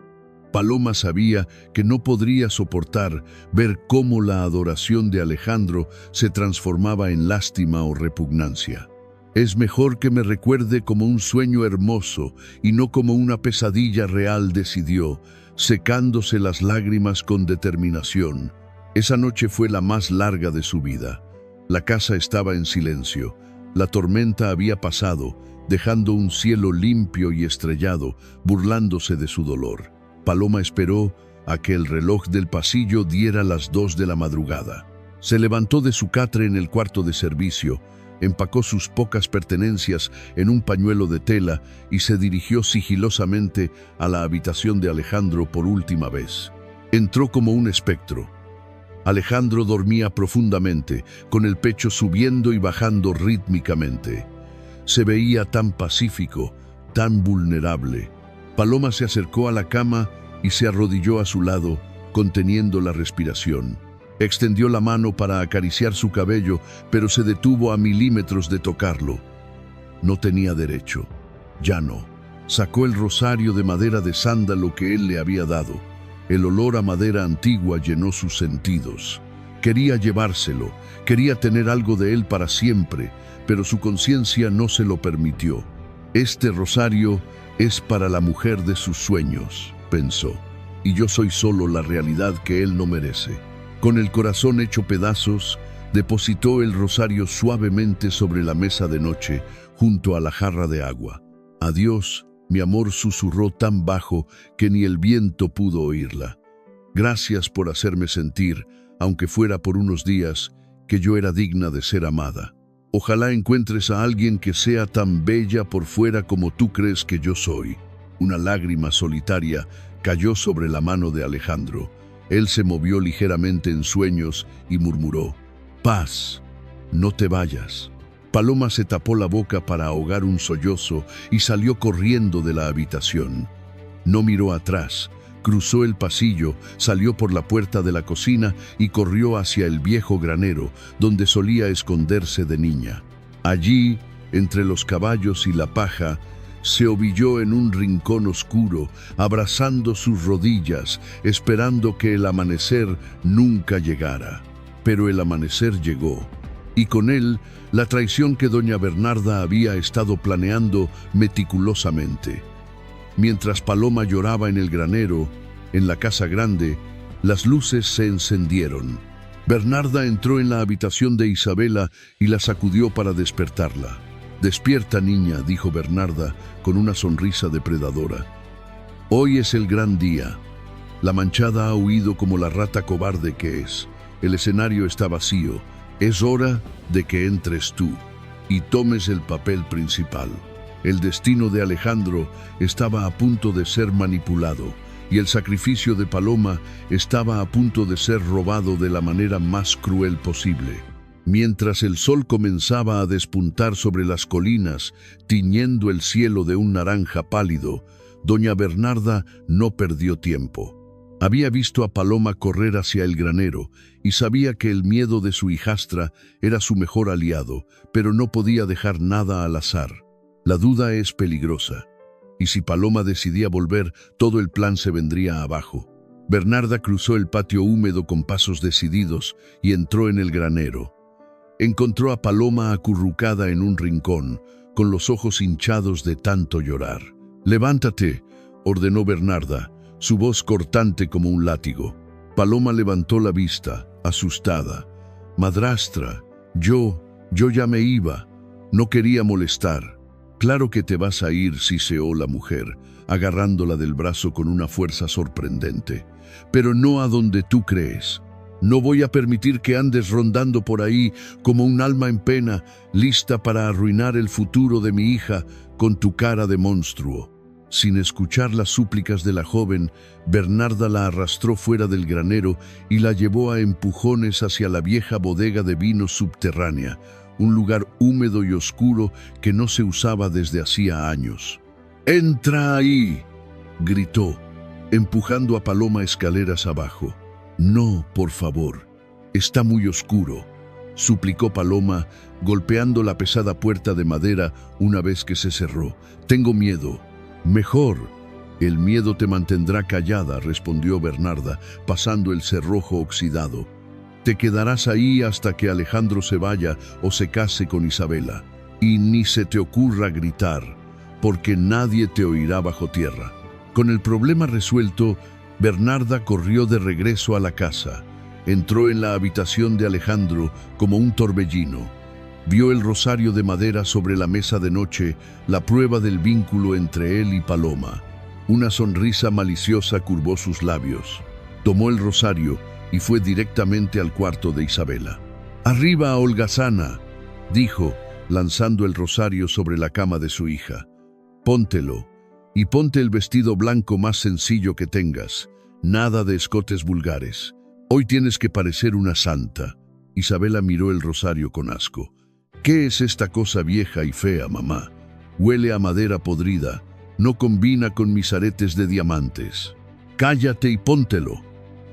Paloma sabía que no podría soportar ver cómo la adoración de Alejandro se transformaba en lástima o repugnancia. «Es mejor que me recuerde como un sueño hermoso y no como una pesadilla real», decidió, secándose las lágrimas con determinación. Esa noche fue la más larga de su vida. La casa estaba en silencio. La tormenta había pasado, dejando un cielo limpio y estrellado, burlándose de su dolor. Paloma esperó a que el reloj del pasillo diera las 2 de la madrugada. Se levantó de su catre en el cuarto de servicio, empacó sus pocas pertenencias en un pañuelo de tela y se dirigió sigilosamente a la habitación de Alejandro por última vez. Entró como un espectro. Alejandro dormía profundamente, con el pecho subiendo y bajando rítmicamente. Se veía tan pacífico, tan vulnerable. Paloma se acercó a la cama y se arrodilló a su lado, conteniendo la respiración. Extendió la mano para acariciar su cabello, pero se detuvo a milímetros de tocarlo. No tenía derecho. Ya no. Sacó el rosario de madera de sándalo que él le había dado. El olor a madera antigua llenó sus sentidos. Quería llevárselo, quería tener algo de él para siempre, pero su conciencia no se lo permitió. «Este rosario es para la mujer de sus sueños», pensó, «y yo soy solo la realidad que él no merece». Con el corazón hecho pedazos, Depositó el rosario suavemente sobre la mesa de noche, junto a la jarra de agua. «Adiós», mi amor, susurró tan bajo que ni el viento pudo oírla. «Gracias por hacerme sentir, aunque fuera por unos días, que yo era digna de ser amada. Ojalá encuentres a alguien que sea tan bella por fuera como tú crees que yo soy». Una lágrima solitaria cayó sobre la mano de Alejandro. Él se movió ligeramente en sueños y murmuró: «Paz, no te vayas». Paloma se tapó la boca para ahogar un sollozo y salió corriendo de la habitación. No miró atrás, cruzó el pasillo, salió por la puerta de la cocina y corrió hacia el viejo granero, donde solía esconderse de niña. Allí, entre los caballos y la paja, se ovilló en un rincón oscuro, abrazando sus rodillas, esperando que el amanecer nunca llegara. Pero el amanecer llegó, y con él la traición que doña Bernarda había estado planeando meticulosamente. Mientras Paloma lloraba en el granero, en la casa grande, las luces se encendieron. Bernarda entró en la habitación de Isabela y la sacudió para despertarla. «Despierta, niña», dijo Bernarda con una sonrisa depredadora. «Hoy es el gran día. La manchada ha huido como la rata cobarde que es. El escenario está vacío. Es hora de que entres tú y tomes el papel principal». El destino de Alejandro estaba a punto de ser manipulado y el sacrificio de Paloma estaba a punto de ser robado de la manera más cruel posible. Mientras el sol comenzaba a despuntar sobre las colinas, tiñendo el cielo de un naranja pálido, doña Bernarda no perdió tiempo. Había visto a Paloma correr hacia el granero y sabía que el miedo de su hijastra era su mejor aliado, pero no podía dejar nada al azar. La duda es peligrosa, y si Paloma decidía volver, todo el plan se vendría abajo. Bernarda cruzó el patio húmedo con pasos decididos y entró en el granero. Encontró a Paloma acurrucada en un rincón, con los ojos hinchados de tanto llorar. «Levántate», ordenó Bernarda, su voz cortante como un látigo. Paloma levantó la vista, asustada. «Madrastra, yo ya me iba. No quería molestar». «Claro que te vas a ir», siseó la mujer, agarrándola del brazo con una fuerza sorprendente. «Pero no a donde tú crees. No voy a permitir que andes rondando por ahí como un alma en pena, lista para arruinar el futuro de mi hija con tu cara de monstruo». Sin escuchar las súplicas de la joven, Bernarda la arrastró fuera del granero y la llevó a empujones hacia la vieja bodega de vino subterránea, un lugar húmedo y oscuro que no se usaba desde hacía años. «¡Entra ahí!», gritó, empujando a Paloma escaleras abajo. «No, por favor, está muy oscuro», suplicó Paloma, golpeando la pesada puerta de madera una vez que se cerró. «Tengo miedo». «Mejor, el miedo te mantendrá callada», respondió Bernarda, pasando el cerrojo oxidado. «Te quedarás ahí hasta que Alejandro se vaya o se case con Isabela. Y ni se te ocurra gritar, porque nadie te oirá bajo tierra». Con el problema resuelto, Bernarda corrió de regreso a la casa. Entró en la habitación de Alejandro como un torbellino. Vio el rosario de madera sobre la mesa de noche, la prueba del vínculo entre él y Paloma. Una sonrisa maliciosa curvó sus labios. Tomó el rosario y fue directamente al cuarto de Isabela. «Arriba, holgazana», dijo, lanzando el rosario sobre la cama de su hija. «Póntelo, y ponte el vestido blanco más sencillo que tengas. Nada de escotes vulgares. Hoy tienes que parecer una santa». Isabela miró el rosario con asco. «¿Qué es esta cosa vieja y fea, mamá? Huele a madera podrida. No combina con mis aretes de diamantes». «Cállate y póntelo»,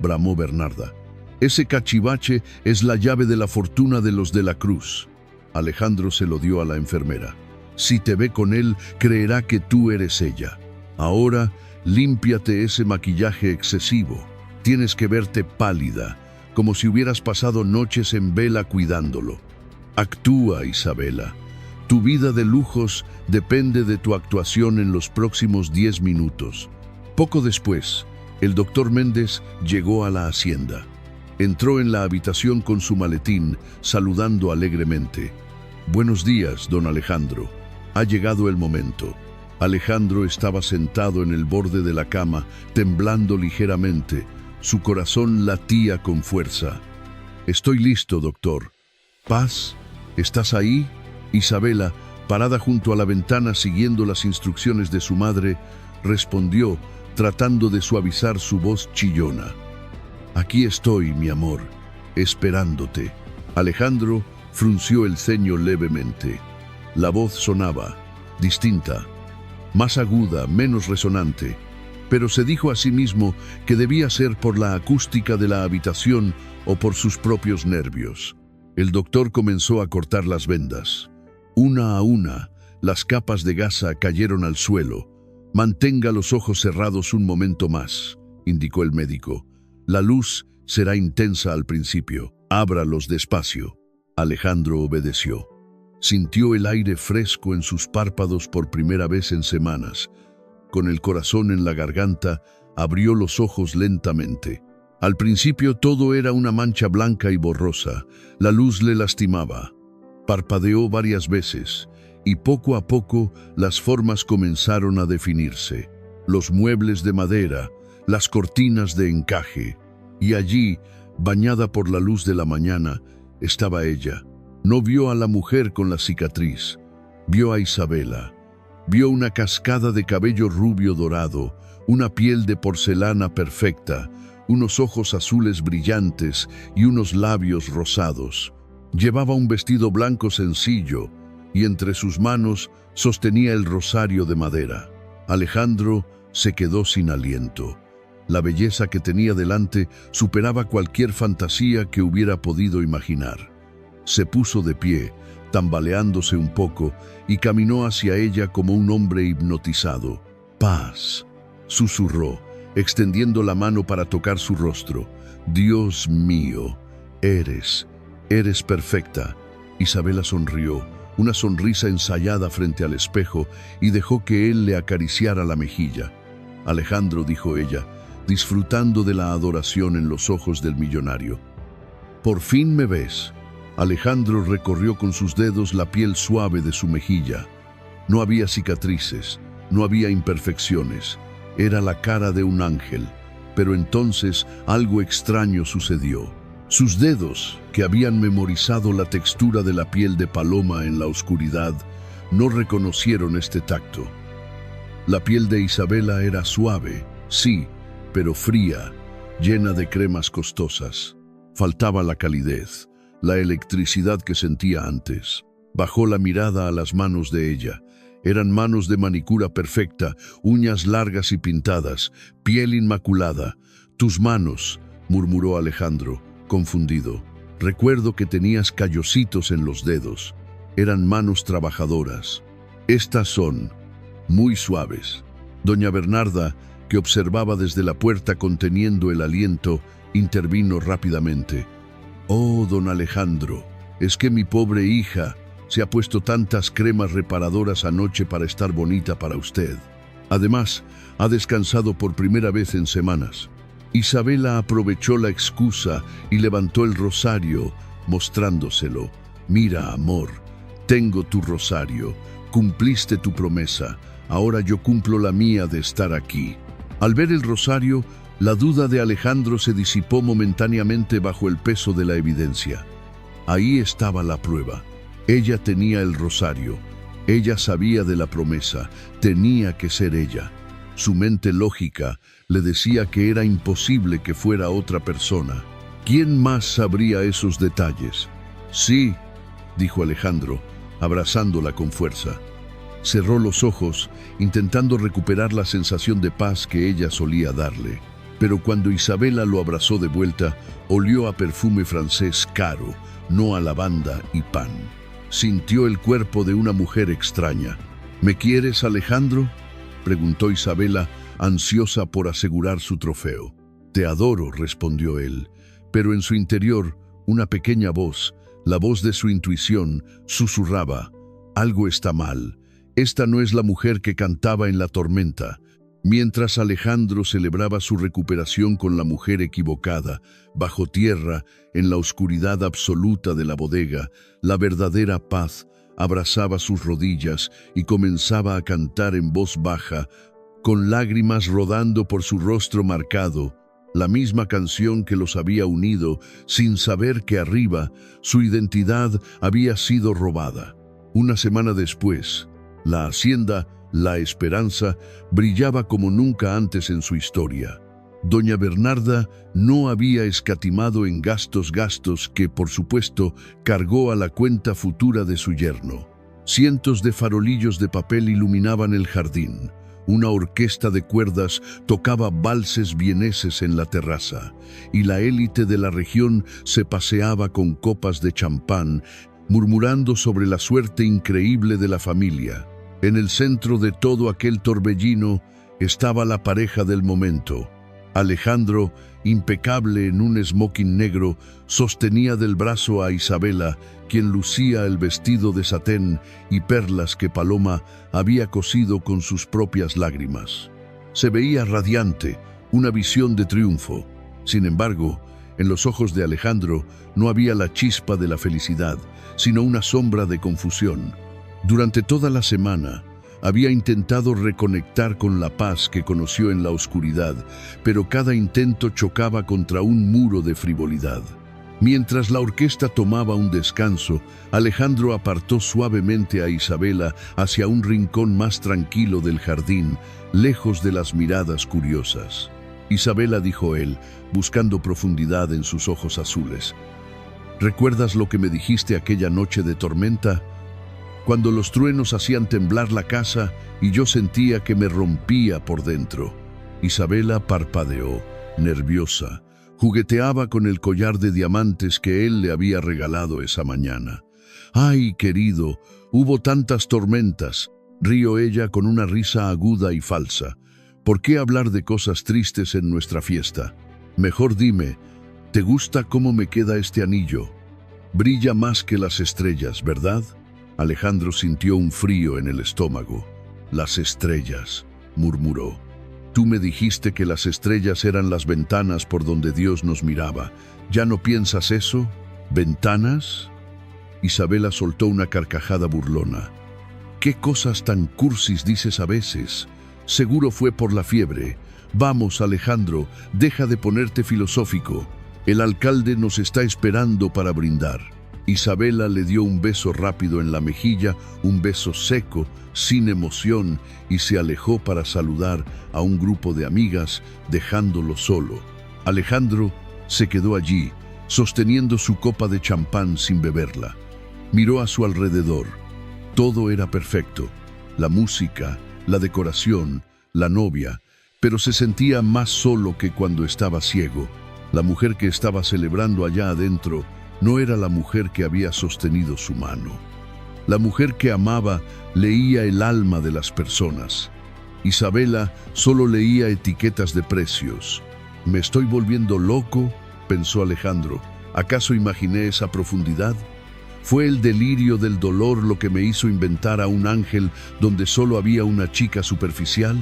bramó Bernarda. «Ese cachivache es la llave de la fortuna de los de la Cruz». Alejandro se lo dio a la enfermera. «Si te ve con él, creerá que tú eres ella. Ahora, límpiate ese maquillaje excesivo. Tienes que verte pálida, como si hubieras pasado noches en vela cuidándolo. Actúa, Isabela. Tu vida de lujos depende de tu actuación en los próximos 10 minutos». Poco después, el doctor Méndez llegó a la hacienda. Entró en la habitación con su maletín, saludando alegremente. «Buenos días, don Alejandro. Ha llegado el momento». Alejandro estaba sentado en el borde de la cama, temblando ligeramente. Su corazón latía con fuerza. «Estoy listo, doctor». «Paz, ¿estás ahí?» Isabela, parada junto a la ventana siguiendo las instrucciones de su madre, respondió, tratando de suavizar su voz chillona. «Aquí estoy, mi amor, esperándote». Alejandro frunció el ceño levemente. La voz sonaba, distinta, más aguda, menos resonante, pero se dijo a sí mismo que debía ser por la acústica de la habitación o por sus propios nervios. El doctor comenzó a cortar las vendas. Una a una, las capas de gasa cayeron al suelo. «Mantenga los ojos cerrados un momento más», indicó el médico. «La luz será intensa al principio. Ábralos despacio». Alejandro obedeció. Sintió el aire fresco en sus párpados por primera vez en semanas. Con el corazón en la garganta, abrió los ojos lentamente. Al principio todo era una mancha blanca y borrosa. La luz le lastimaba. Parpadeó varias veces, y poco a poco las formas comenzaron a definirse. Los muebles de madera, las cortinas de encaje. Y allí, bañada por la luz de la mañana, estaba ella. No vio a la mujer con la cicatriz. Vio a Isabela. Vio una cascada de cabello rubio dorado, una piel de porcelana perfecta, unos ojos azules brillantes y unos labios rosados. Llevaba un vestido blanco sencillo y entre sus manos sostenía el rosario de madera. Alejandro se quedó sin aliento. La belleza que tenía delante superaba cualquier fantasía que hubiera podido imaginar. Se puso de pie, tambaleándose un poco, y caminó hacia ella como un hombre hipnotizado. «Paz», susurró, extendiendo la mano para tocar su rostro. «Dios mío, eres perfecta». Isabela sonrió, una sonrisa ensayada frente al espejo, y dejó que él le acariciara la mejilla. «Alejandro», dijo ella, disfrutando de la adoración en los ojos del millonario. «¿Por fin me ves?» Alejandro recorrió con sus dedos la piel suave de su mejilla. No había cicatrices, no había imperfecciones. Era la cara de un ángel. Pero entonces algo extraño sucedió. Sus dedos, que habían memorizado la textura de la piel de paloma en la oscuridad, no reconocieron este tacto. La piel de Isabela era suave, sí, pero fría, llena de cremas costosas. Faltaba la calidez, la electricidad que sentía antes. Bajó la mirada a las manos de ella. Eran manos de manicura perfecta, uñas largas y pintadas, piel inmaculada. «Tus manos», murmuró Alejandro, confundido. «Recuerdo que tenías callositos en los dedos. Eran manos trabajadoras. Estas son muy suaves». Doña Bernarda, que observaba desde la puerta conteniendo el aliento, intervino rápidamente. «Oh, don Alejandro, es que mi pobre hija se ha puesto tantas cremas reparadoras anoche para estar bonita para usted. Además, ha descansado por primera vez en semanas». Isabela aprovechó la excusa y levantó el rosario, mostrándoselo. «Mira, amor, tengo tu rosario. Cumpliste tu promesa. Ahora yo cumplo la mía de estar aquí». Al ver el rosario, la duda de Alejandro se disipó momentáneamente bajo el peso de la evidencia. Ahí estaba la prueba. Ella tenía el rosario. Ella sabía de la promesa. Tenía que ser ella. Su mente lógica le decía que era imposible que fuera otra persona. ¿Quién más sabría esos detalles? «Sí», dijo Alejandro, abrazándola con fuerza. Cerró los ojos, intentando recuperar la sensación de paz que ella solía darle. Pero cuando Isabela lo abrazó de vuelta, olió a perfume francés caro, no a lavanda y pan. Sintió el cuerpo de una mujer extraña. «¿Me quieres, Alejandro?», preguntó Isabela, ansiosa por asegurar su trofeo. «Te adoro», respondió él, pero en su interior, una pequeña voz, la voz de su intuición, susurraba: «Algo está mal. Esta no es la mujer que cantaba en la tormenta». Mientras Alejandro celebraba su recuperación con la mujer equivocada, bajo tierra, en la oscuridad absoluta de la bodega, la verdadera paz abrazaba sus rodillas y comenzaba a cantar en voz baja, con lágrimas rodando por su rostro marcado, la misma canción que los había unido, sin saber que arriba su identidad había sido robada. Una semana después, la hacienda La Esperanza brillaba como nunca antes en su historia. Doña Bernarda no había escatimado en gastos que, por supuesto, cargó a la cuenta futura de su yerno. Cientos de farolillos de papel iluminaban el jardín. Una orquesta de cuerdas tocaba valses vieneses en la terraza, y la élite de la región se paseaba con copas de champán, murmurando sobre la suerte increíble de la familia. En el centro de todo aquel torbellino estaba la pareja del momento. Alejandro, impecable en un smoking negro, sostenía del brazo a Isabela, quien lucía el vestido de satén y perlas que Paloma había cosido con sus propias lágrimas. Se veía radiante, una visión de triunfo. Sin embargo, en los ojos de Alejandro no había la chispa de la felicidad, sino una sombra de confusión. Durante toda la semana, había intentado reconectar con la paz que conoció en la oscuridad, pero cada intento chocaba contra un muro de frivolidad. Mientras la orquesta tomaba un descanso, Alejandro apartó suavemente a Isabela hacia un rincón más tranquilo del jardín, lejos de las miradas curiosas. Isabela, dijo él, buscando profundidad en sus ojos azules. ¿Recuerdas lo que me dijiste aquella noche de tormenta? Cuando los truenos hacían temblar la casa y yo sentía que me rompía por dentro. Isabela parpadeó, nerviosa. Jugueteaba con el collar de diamantes que él le había regalado esa mañana. «Ay, querido, hubo tantas tormentas», rió ella con una risa aguda y falsa. «¿Por qué hablar de cosas tristes en nuestra fiesta? Mejor dime, ¿te gusta cómo me queda este anillo? Brilla más que las estrellas, ¿verdad?» Alejandro sintió un frío en el estómago. «Las estrellas», murmuró. «Tú me dijiste que las estrellas eran las ventanas por donde Dios nos miraba. ¿Ya no piensas eso? ¿Ventanas?» Isabela soltó una carcajada burlona. «¿Qué cosas tan cursis dices a veces? Seguro fue por la fiebre. Vamos, Alejandro, deja de ponerte filosófico. El alcalde nos está esperando para brindar». Isabela le dio un beso rápido en la mejilla, un beso seco, sin emoción, y se alejó para saludar a un grupo de amigas, dejándolo solo. Alejandro se quedó allí, sosteniendo su copa de champán sin beberla. Miró a su alrededor. Todo era perfecto. La música, la decoración, la novia, pero se sentía más solo que cuando estaba ciego. La mujer que estaba celebrando allá adentro no era la mujer que había sostenido su mano. La mujer que amaba leía el alma de las personas. Isabela solo leía etiquetas de precios. «¿Me estoy volviendo loco?», pensó Alejandro. «¿Acaso imaginé esa profundidad? ¿Fue el delirio del dolor lo que me hizo inventar a un ángel donde solo había una chica superficial?»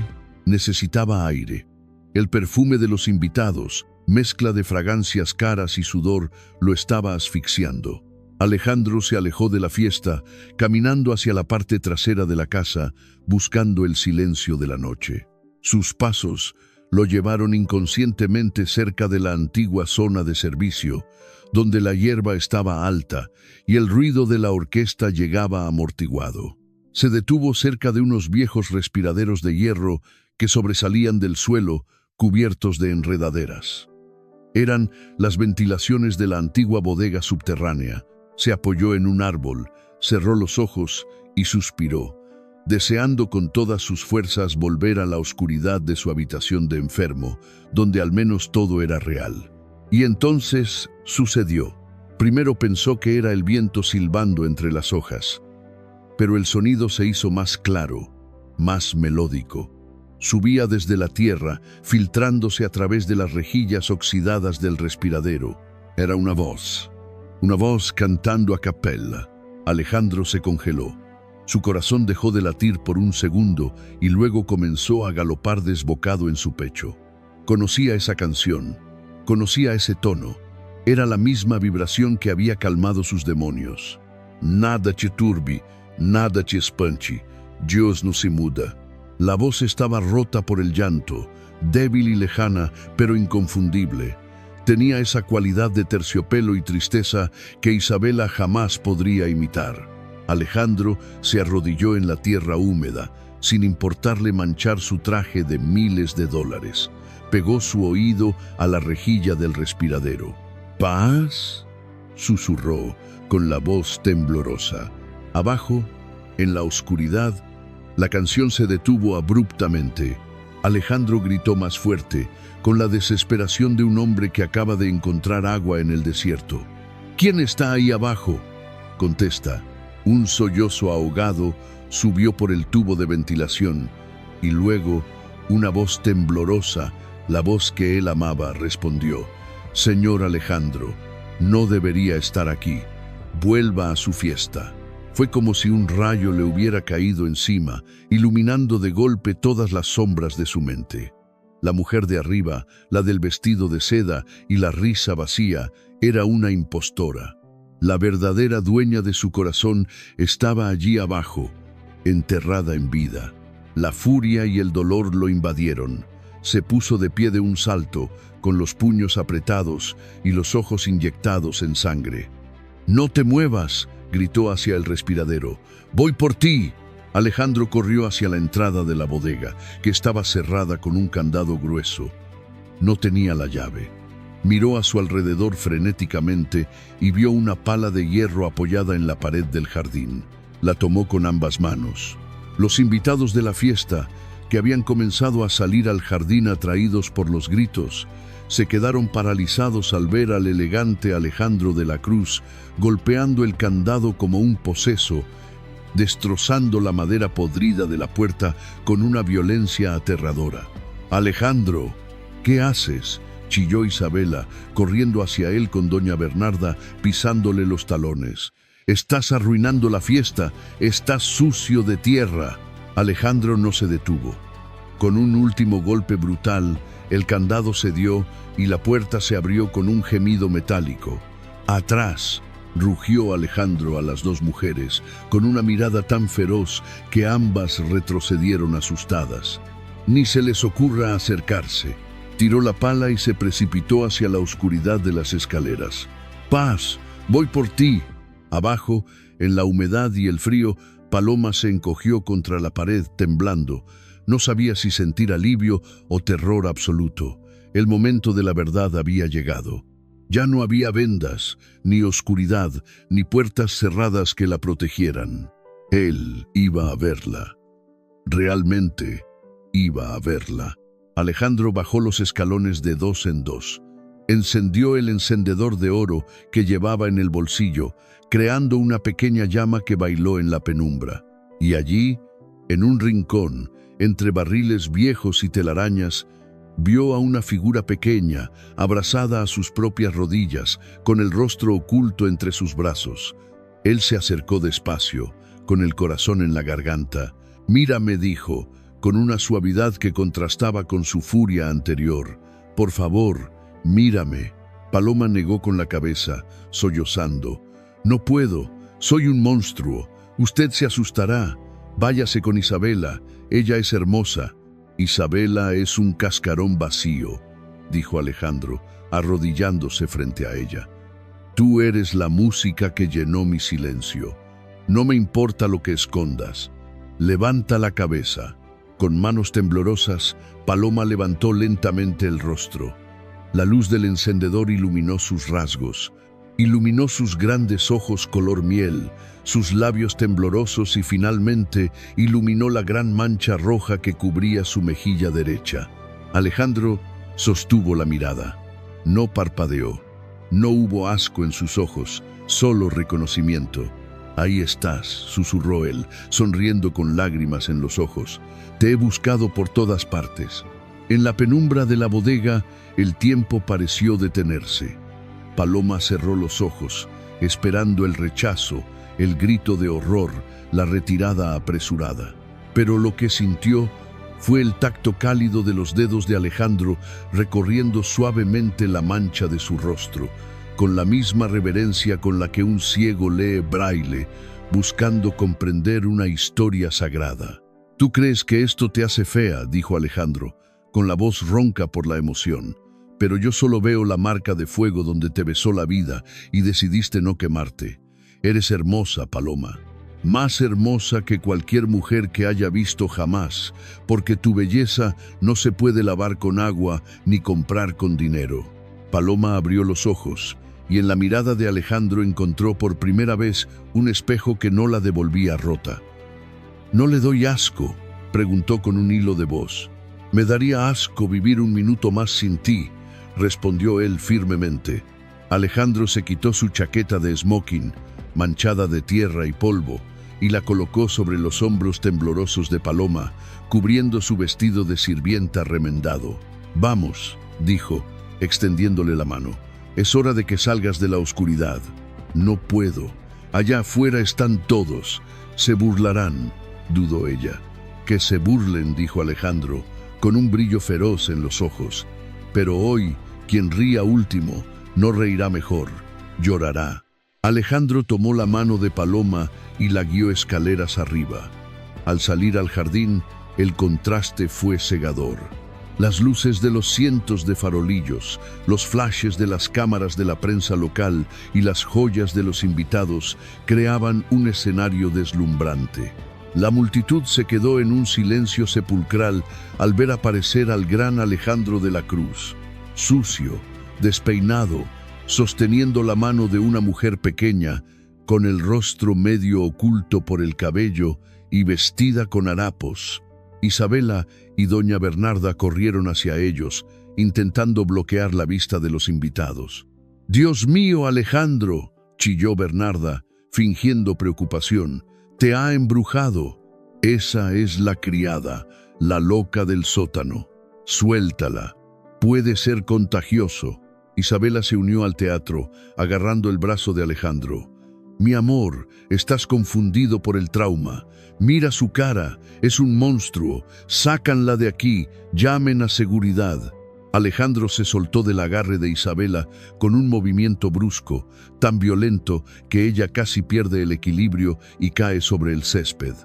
Necesitaba aire. El perfume de los invitados, mezcla de fragancias caras y sudor, lo estaba asfixiando. Alejandro se alejó de la fiesta, caminando hacia la parte trasera de la casa, buscando el silencio de la noche. Sus pasos lo llevaron inconscientemente cerca de la antigua zona de servicio, donde la hierba estaba alta y el ruido de la orquesta llegaba amortiguado. Se detuvo cerca de unos viejos respiraderos de hierro que sobresalían del suelo, cubiertos de enredaderas. Eran las ventilaciones de la antigua bodega subterránea. Se apoyó en un árbol, cerró los ojos y suspiró, deseando con todas sus fuerzas volver a la oscuridad de su habitación de enfermo, donde al menos todo era real. Y entonces sucedió. Primero pensó que era el viento silbando entre las hojas, pero el sonido se hizo más claro, más melódico. Subía desde la tierra, filtrándose a través de las rejillas oxidadas del respiradero. Era una voz cantando a capella. Alejandro se congeló. Su corazón dejó de latir por un segundo y luego comenzó a galopar desbocado en su pecho. Conocía esa canción, conocía ese tono. Era la misma vibración que había calmado sus demonios. Nada te turbi, nada te espante, Dios no se muda. La voz estaba rota por el llanto, débil y lejana, pero inconfundible. Tenía esa cualidad de terciopelo y tristeza que Isabela jamás podría imitar. Alejandro se arrodilló en la tierra húmeda, sin importarle manchar su traje de miles de dólares. Pegó su oído a la rejilla del respiradero. «¿Paz?», susurró con la voz temblorosa. Abajo, en la oscuridad, la canción se detuvo abruptamente. Alejandro gritó más fuerte, con la desesperación de un hombre que acaba de encontrar agua en el desierto. «¿Quién está ahí abajo?», contesta. Un sollozo ahogado subió por el tubo de ventilación y luego una voz temblorosa, la voz que él amaba, respondió: «Señor Alejandro, no debería estar aquí. Vuelva a su fiesta». Fue como si un rayo le hubiera caído encima, iluminando de golpe todas las sombras de su mente. La mujer de arriba, la del vestido de seda y la risa vacía, era una impostora. La verdadera dueña de su corazón estaba allí abajo, enterrada en vida. La furia y el dolor lo invadieron. Se puso de pie de un salto, con los puños apretados y los ojos inyectados en sangre. «¡No te muevas!», gritó hacia el respiradero. «¡Voy por ti!». Alejandro corrió hacia la entrada de la bodega, que estaba cerrada con un candado grueso. No tenía la llave. Miró a su alrededor frenéticamente y vio una pala de hierro apoyada en la pared del jardín. La tomó con ambas manos. Los invitados de la fiesta, que habían comenzado a salir al jardín atraídos por los gritos, se quedaron paralizados al ver al elegante Alejandro de la Cruz golpeando el candado como un poseso, destrozando la madera podrida de la puerta con una violencia aterradora. «Alejandro, ¿qué haces?», chilló Isabela, corriendo hacia él con doña Bernarda, pisándole los talones. «Estás arruinando la fiesta, estás sucio de tierra». Alejandro no se detuvo. Con un último golpe brutal, el candado cedió y la puerta se abrió con un gemido metálico. «¡Atrás!», rugió Alejandro a las dos mujeres, con una mirada tan feroz que ambas retrocedieron asustadas. «Ni se les ocurra acercarse». Tiró la pala y se precipitó hacia la oscuridad de las escaleras. «¡Paz! ¡Voy por ti!». Abajo, en la humedad y el frío, Paloma se encogió contra la pared, temblando. No sabía si sentir alivio o terror absoluto. El momento de la verdad había llegado. Ya no había vendas, ni oscuridad, ni puertas cerradas que la protegieran. Él iba a verla. Realmente iba a verla. Alejandro bajó los escalones de dos en dos. Encendió el encendedor de oro que llevaba en el bolsillo, creando una pequeña llama que bailó en la penumbra. Y allí, en un rincón, entre barriles viejos y telarañas, vio a una figura pequeña, abrazada a sus propias rodillas, con el rostro oculto entre sus brazos. Él se acercó despacio, con el corazón en la garganta. «Mírame», dijo, con una suavidad que contrastaba con su furia anterior. «Por favor, mírame». Paloma negó con la cabeza, sollozando. «No puedo, soy un monstruo. Usted se asustará. Váyase con Isabela, ella es hermosa». «Isabela es un cascarón vacío», dijo Alejandro, arrodillándose frente a ella. «Tú eres la música que llenó mi silencio. No me importa lo que escondas. Levanta la cabeza». Con manos temblorosas, Paloma levantó lentamente el rostro. La luz del encendedor iluminó sus rasgos, iluminó sus grandes ojos color miel, sus labios temblorosos y finalmente iluminó la gran mancha roja que cubría su mejilla derecha. Alejandro sostuvo la mirada. No parpadeó. No hubo asco en sus ojos, solo reconocimiento. «Ahí estás», susurró él, sonriendo con lágrimas en los ojos. «Te he buscado por todas partes». En la penumbra de la bodega, el tiempo pareció detenerse. Paloma cerró los ojos, esperando el rechazo, el grito de horror, la retirada apresurada. Pero lo que sintió fue el tacto cálido de los dedos de Alejandro recorriendo suavemente la mancha de su rostro, con la misma reverencia con la que un ciego lee braille, buscando comprender una historia sagrada. «Tú crees que esto te hace fea», dijo Alejandro, con la voz ronca por la emoción, «pero yo solo veo la marca de fuego donde te besó la vida y decidiste no quemarte. Eres hermosa, Paloma, más hermosa que cualquier mujer que haya visto jamás, porque tu belleza no se puede lavar con agua ni comprar con dinero». Paloma abrió los ojos y en la mirada de Alejandro encontró por primera vez un espejo que no la devolvía rota. «¿No le doy asco?», preguntó con un hilo de voz. «Me daría asco vivir un minuto más sin ti», respondió él firmemente. Alejandro se quitó su chaqueta de smoking, manchada de tierra y polvo, y la colocó sobre los hombros temblorosos de Paloma, cubriendo su vestido de sirvienta remendado. «Vamos», dijo, extendiéndole la mano. «Es hora de que salgas de la oscuridad». «No puedo. Allá afuera están todos. Se burlarán», dudó ella. «Que se burlen», dijo Alejandro, con un brillo feroz en los ojos. «Pero hoy, quien ría último, no reirá mejor, llorará». Alejandro tomó la mano de Paloma y la guió escaleras arriba. Al salir al jardín, el contraste fue cegador. Las luces de los cientos de farolillos, los flashes de las cámaras de la prensa local y las joyas de los invitados creaban un escenario deslumbrante. La multitud se quedó en un silencio sepulcral al ver aparecer al gran Alejandro de la Cruz, sucio, despeinado, sosteniendo la mano de una mujer pequeña, con el rostro medio oculto por el cabello y vestida con harapos. Isabela y doña Bernarda corrieron hacia ellos, intentando bloquear la vista de los invitados. «Dios mío, Alejandro», chilló Bernarda, fingiendo preocupación, «te ha embrujado». «Esa es la criada, la loca del sótano. Suéltala. Puede ser contagioso». Isabela se unió al teatro, agarrando el brazo de Alejandro. «Mi amor, estás confundido por el trauma. Mira su cara, es un monstruo. Sácanla de aquí, llamen a seguridad». Alejandro se soltó del agarre de Isabela con un movimiento brusco, tan violento que ella casi pierde el equilibrio y cae sobre el césped.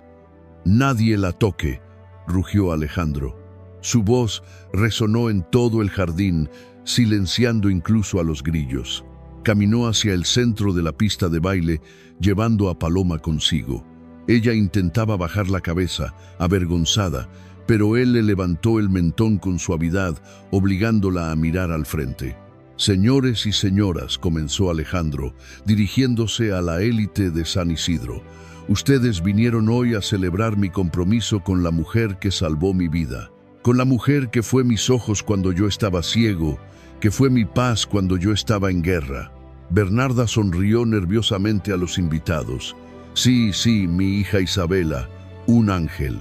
«Nadie la toque», rugió Alejandro. Su voz resonó en todo el jardín, silenciando incluso a los grillos. Caminó hacia el centro de la pista de baile, llevando a Paloma consigo. Ella intentaba bajar la cabeza, avergonzada, pero él le levantó el mentón con suavidad, obligándola a mirar al frente. «Señores y señoras», comenzó Alejandro, dirigiéndose a la élite de San Isidro, «ustedes vinieron hoy a celebrar mi compromiso con la mujer que salvó mi vida, con la mujer que fue mis ojos cuando yo estaba ciego, que fue mi paz cuando yo estaba en guerra». Bernarda sonrió nerviosamente a los invitados. «Sí, sí, mi hija Isabela, un ángel».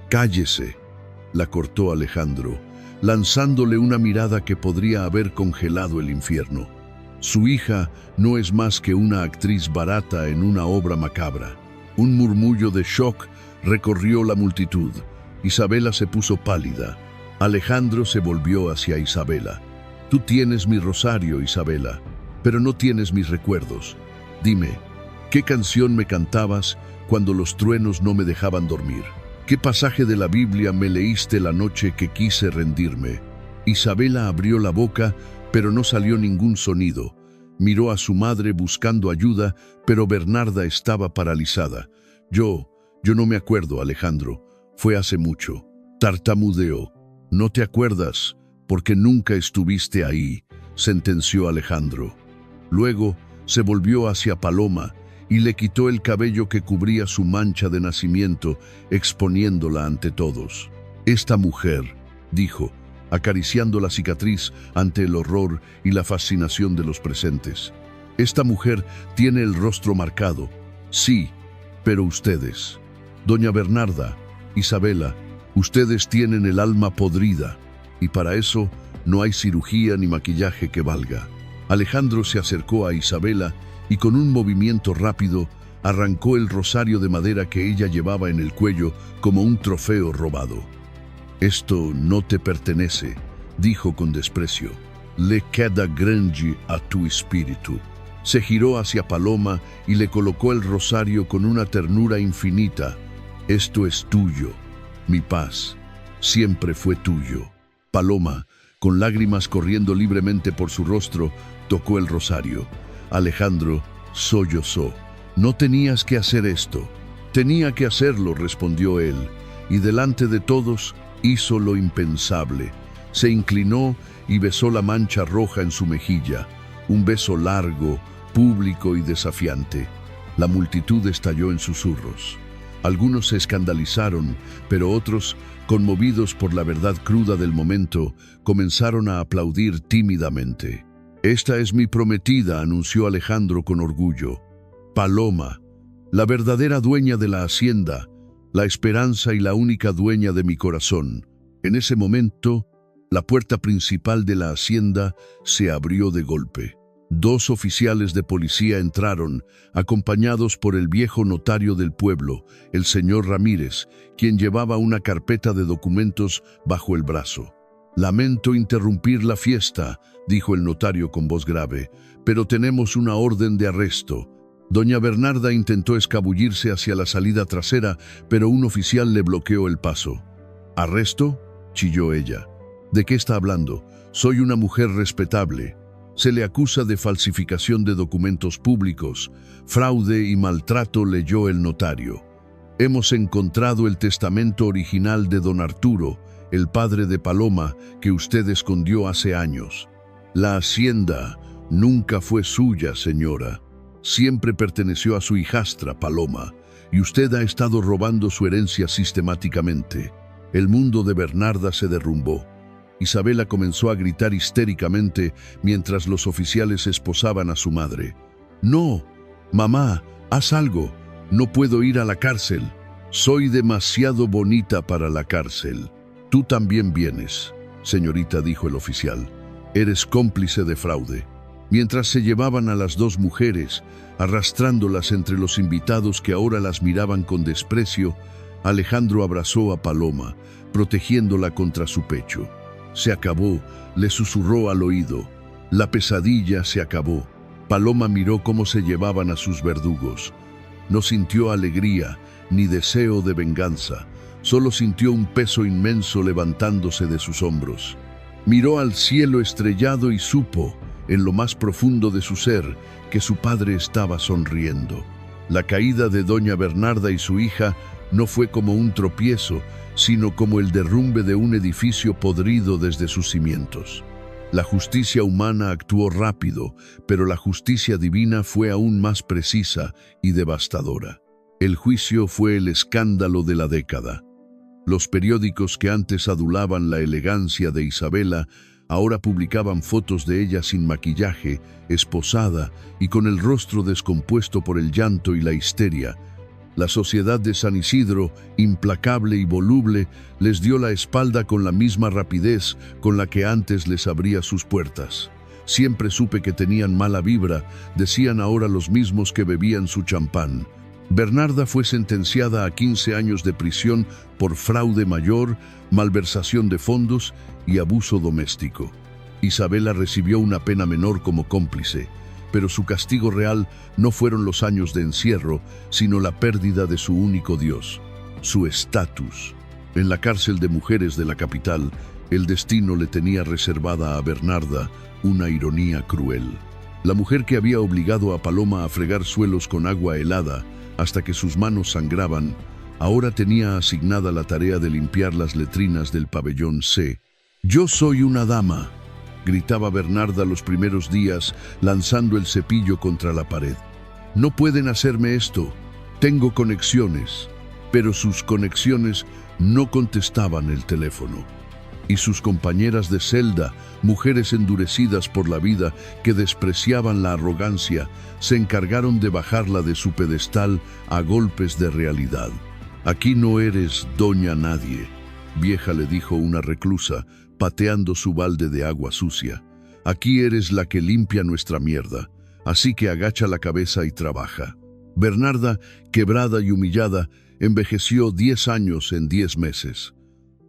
«Cállese», la cortó Alejandro, lanzándole una mirada que podría haber congelado el infierno. Su hija no es más que una actriz barata en una obra macabra. Un murmullo de shock recorrió la multitud. Isabela se puso pálida. Alejandro se volvió hacia Isabela. «Tú tienes mi rosario, Isabela, pero no tienes mis recuerdos. Dime, ¿qué canción me cantabas cuando los truenos no me dejaban dormir? ¿Qué pasaje de la Biblia me leíste la noche que quise rendirme?» Isabela abrió la boca, pero no salió ningún sonido. Miró a su madre buscando ayuda, pero Bernarda estaba paralizada. Yo no me acuerdo, Alejandro. Fue hace mucho». Tartamudeó. «No te acuerdas porque nunca estuviste ahí», sentenció Alejandro. Luego se volvió hacia Paloma y le quitó el cabello que cubría su mancha de nacimiento, exponiéndola ante todos. «Esta mujer», dijo, acariciando la cicatriz ante el horror y la fascinación de los presentes. «Esta mujer tiene el rostro marcado. Sí, pero ustedes, doña Bernarda, Isabela, ustedes tienen el alma podrida, y para eso no hay cirugía ni maquillaje que valga». Alejandro se acercó a Isabela y con un movimiento rápido arrancó el rosario de madera que ella llevaba en el cuello como un trofeo robado. «Esto no te pertenece», dijo con desprecio. «Le queda grande a tu espíritu». Se giró hacia Paloma y le colocó el rosario con una ternura infinita. «Esto es tuyo, mi paz, siempre fue tuyo». Paloma, con lágrimas corriendo libremente por su rostro, tocó el rosario. Alejandro sollozó. «No tenías que hacer esto». «Tenía que hacerlo», respondió él, y delante de todos hizo lo impensable. Se inclinó y besó la mancha roja en su mejilla, un beso largo, público y desafiante. La multitud estalló en susurros. Algunos se escandalizaron, pero otros, conmovidos por la verdad cruda del momento, comenzaron a aplaudir tímidamente. «Esta es mi prometida», anunció Alejandro con orgullo. «Paloma, la verdadera dueña de la hacienda, la esperanza y la única dueña de mi corazón». En ese momento, la puerta principal de la hacienda se abrió de golpe. 2 oficiales de policía entraron, acompañados por el viejo notario del pueblo, el señor Ramírez, quien llevaba una carpeta de documentos bajo el brazo. «Lamento interrumpir la fiesta», dijo el notario con voz grave, «pero tenemos una orden de arresto». Doña Bernarda intentó escabullirse hacia la salida trasera, pero un oficial le bloqueó el paso. «¿Arresto?», chilló ella. «¿De qué está hablando? Soy una mujer respetable». «Se le acusa de falsificación de documentos públicos, fraude y maltrato», leyó el notario. «Hemos encontrado el testamento original de don Arturo, el padre de Paloma, que usted escondió hace años. La hacienda nunca fue suya, señora. Siempre perteneció a su hijastra, Paloma, y usted ha estado robando su herencia sistemáticamente». El mundo de Bernarda se derrumbó. Isabela comenzó a gritar histéricamente mientras los oficiales esposaban a su madre. «No, mamá, haz algo. No puedo ir a la cárcel. Soy demasiado bonita para la cárcel». «Tú también vienes, señorita», dijo el oficial. «Eres cómplice de fraude». Mientras se llevaban a las 2 mujeres, arrastrándolas entre los invitados que ahora las miraban con desprecio, Alejandro abrazó a Paloma, protegiéndola contra su pecho. «Se acabó», le susurró al oído. «La pesadilla se acabó». Paloma miró cómo se llevaban a sus verdugos. No sintió alegría ni deseo de venganza, solo sintió un peso inmenso levantándose de sus hombros. Miró al cielo estrellado y supo, en lo más profundo de su ser, que su padre estaba sonriendo. La caída de doña Bernarda y su hija no fue como un tropiezo, sino como el derrumbe de un edificio podrido desde sus cimientos. La justicia humana actuó rápido, pero la justicia divina fue aún más precisa y devastadora. El juicio fue el escándalo de la década. Los periódicos que antes adulaban la elegancia de Isabela ahora publicaban fotos de ella sin maquillaje, esposada y con el rostro descompuesto por el llanto y la histeria. La sociedad de San Isidro, implacable y voluble, les dio la espalda con la misma rapidez con la que antes les abría sus puertas. «Siempre supe que tenían mala vibra», decían ahora los mismos que bebían su champán. Bernarda fue sentenciada a 15 años de prisión por fraude mayor, malversación de fondos y abuso doméstico. Isabela recibió una pena menor como cómplice, pero su castigo real no fueron los años de encierro, sino la pérdida de su único Dios, su estatus. En la cárcel de mujeres de la capital, el destino le tenía reservada a Bernarda una ironía cruel. La mujer que había obligado a Paloma a fregar suelos con agua helada hasta que sus manos sangraban, ahora tenía asignada la tarea de limpiar las letrinas del pabellón C. «Yo soy una dama», gritaba Bernarda los primeros días, lanzando el cepillo contra la pared. «No pueden hacerme esto. Tengo conexiones». Pero sus conexiones no contestaban el teléfono. Y sus compañeras de celda, mujeres endurecidas por la vida que despreciaban la arrogancia, se encargaron de bajarla de su pedestal a golpes de realidad. «Aquí no eres doña nadie», vieja, le dijo una reclusa, pateando su balde de agua sucia. «Aquí eres la que limpia nuestra mierda, así que agacha la cabeza y trabaja». Bernarda, quebrada y humillada, envejeció 10 años en 10 meses.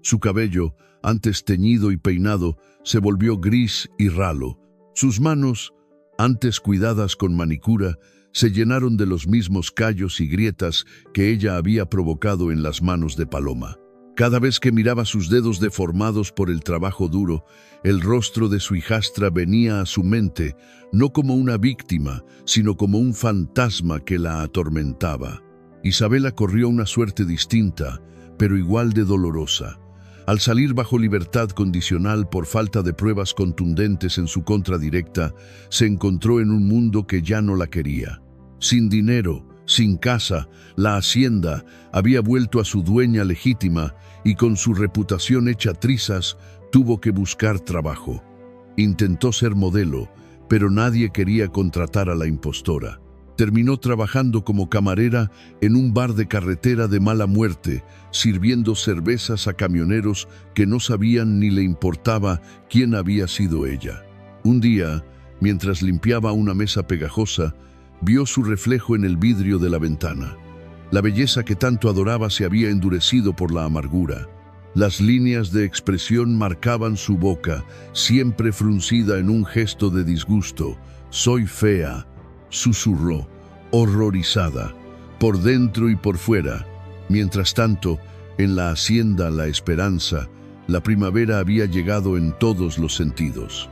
Su cabello, antes teñido y peinado, se volvió gris y ralo. Sus manos, antes cuidadas con manicura, se llenaron de los mismos callos y grietas que ella había provocado en las manos de Paloma. Cada vez que miraba sus dedos deformados por el trabajo duro, el rostro de su hijastra venía a su mente, no como una víctima, sino como un fantasma que la atormentaba. Isabela corrió una suerte distinta, pero igual de dolorosa. Al salir bajo libertad condicional por falta de pruebas contundentes en su contra directa, se encontró en un mundo que ya no la quería. Sin dinero, sin casa, la hacienda había vuelto a su dueña legítima y con su reputación hecha trizas, tuvo que buscar trabajo. Intentó ser modelo, pero nadie quería contratar a la impostora. Terminó trabajando como camarera en un bar de carretera de mala muerte, sirviendo cervezas a camioneros que no sabían ni le importaba quién había sido ella. Un día, mientras limpiaba una mesa pegajosa, vio su reflejo en el vidrio de la ventana. La belleza que tanto adoraba se había endurecido por la amargura. Las líneas de expresión marcaban su boca, siempre fruncida en un gesto de disgusto. «Soy fea», susurró, horrorizada, por dentro y por fuera. Mientras tanto, en la hacienda La Esperanza, la primavera había llegado en todos los sentidos.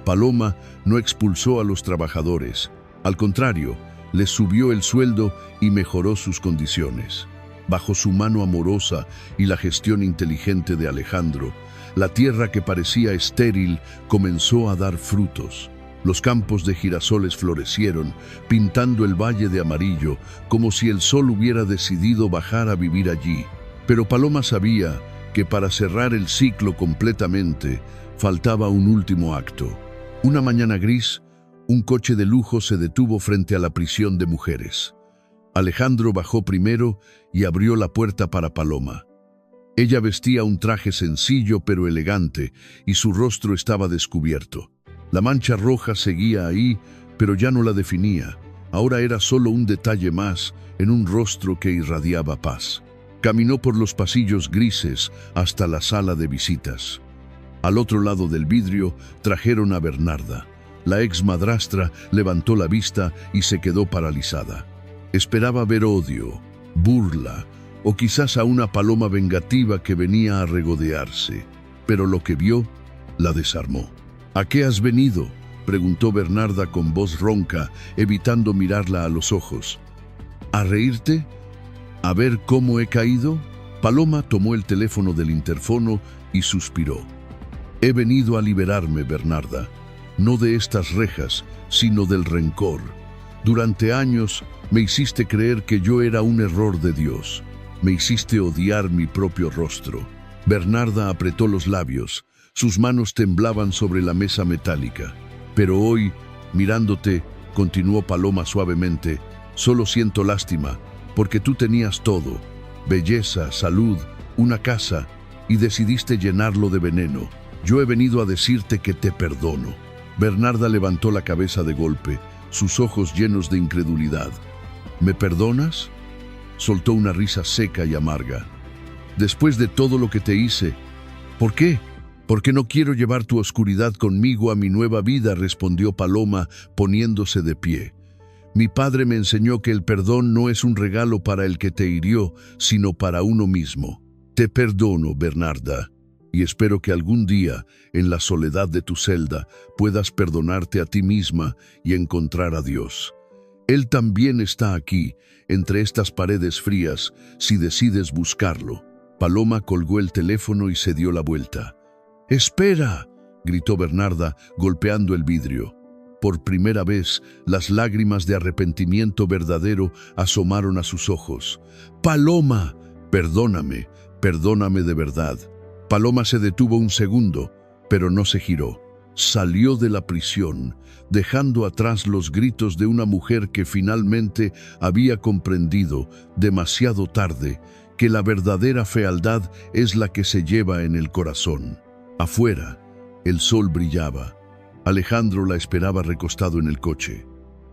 Paloma no expulsó a los trabajadores. Al contrario, les subió el sueldo y mejoró sus condiciones. Bajo su mano amorosa y la gestión inteligente de Alejandro, la tierra que parecía estéril comenzó a dar frutos. Los campos de girasoles florecieron, pintando el valle de amarillo, como si el sol hubiera decidido bajar a vivir allí. Pero Paloma sabía que para cerrar el ciclo completamente, faltaba un último acto. Una mañana gris, un coche de lujo se detuvo frente a la prisión de mujeres. Alejandro bajó primero y abrió la puerta para Paloma. Ella vestía un traje sencillo pero elegante y su rostro estaba descubierto. La mancha roja seguía ahí, pero ya no la definía. Ahora era solo un detalle más en un rostro que irradiaba paz. Caminó por los pasillos grises hasta la sala de visitas. Al otro lado del vidrio trajeron a Bernarda. La ex madrastra levantó la vista y se quedó paralizada. Esperaba ver odio, burla o quizás a una paloma vengativa que venía a regodearse, pero lo que vio la desarmó. «¿A qué has venido?», preguntó Bernarda con voz ronca, evitando mirarla a los ojos. «¿A reírte? ¿A ver cómo he caído?». Paloma tomó el teléfono del interfono y suspiró. «He venido a liberarme, Bernarda, no de estas rejas, sino del rencor. Durante años me hiciste creer que yo era un error de Dios. Me hiciste odiar mi propio rostro». Bernarda apretó los labios. Sus manos temblaban sobre la mesa metálica. «Pero hoy, mirándote», continuó Paloma suavemente, «solo siento lástima, porque tú tenías todo, belleza, salud, una casa, y decidiste llenarlo de veneno. Yo he venido a decirte que te perdono». Bernarda levantó la cabeza de golpe, sus ojos llenos de incredulidad. «¿Me perdonas?». Soltó una risa seca y amarga. «Después de todo lo que te hice». «¿Por qué?». «Porque no quiero llevar tu oscuridad conmigo a mi nueva vida», respondió Paloma, poniéndose de pie. «Mi padre me enseñó que el perdón no es un regalo para el que te hirió, sino para uno mismo. Te perdono, Bernarda, y espero que algún día, en la soledad de tu celda, puedas perdonarte a ti misma y encontrar a Dios. Él también está aquí, entre estas paredes frías, si decides buscarlo». Paloma colgó el teléfono y se dio la vuelta. «¡Espera!», gritó Bernarda, golpeando el vidrio. Por primera vez, las lágrimas de arrepentimiento verdadero asomaron a sus ojos. «¡Paloma! Perdóname, perdóname de verdad». Paloma se detuvo un segundo, pero no se giró. Salió de la prisión, dejando atrás los gritos de una mujer que finalmente había comprendido, demasiado tarde, que la verdadera fealdad es la que se lleva en el corazón. Afuera, el sol brillaba. Alejandro la esperaba recostado en el coche.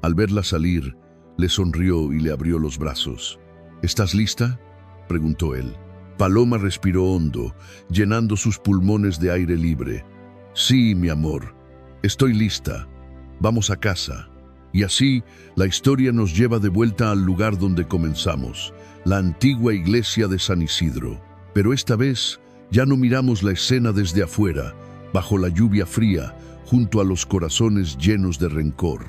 Al verla salir, Le sonrió y le abrió los brazos. ¿Estás lista?, preguntó él. Paloma respiró hondo, llenando sus pulmones de aire libre. Sí, mi amor, estoy lista. Vamos a casa. Y así, la historia nos lleva de vuelta al lugar donde comenzamos, la antigua iglesia de San Isidro. Pero esta vez, ya no miramos la escena desde afuera, bajo la lluvia fría, junto a los corazones llenos de rencor.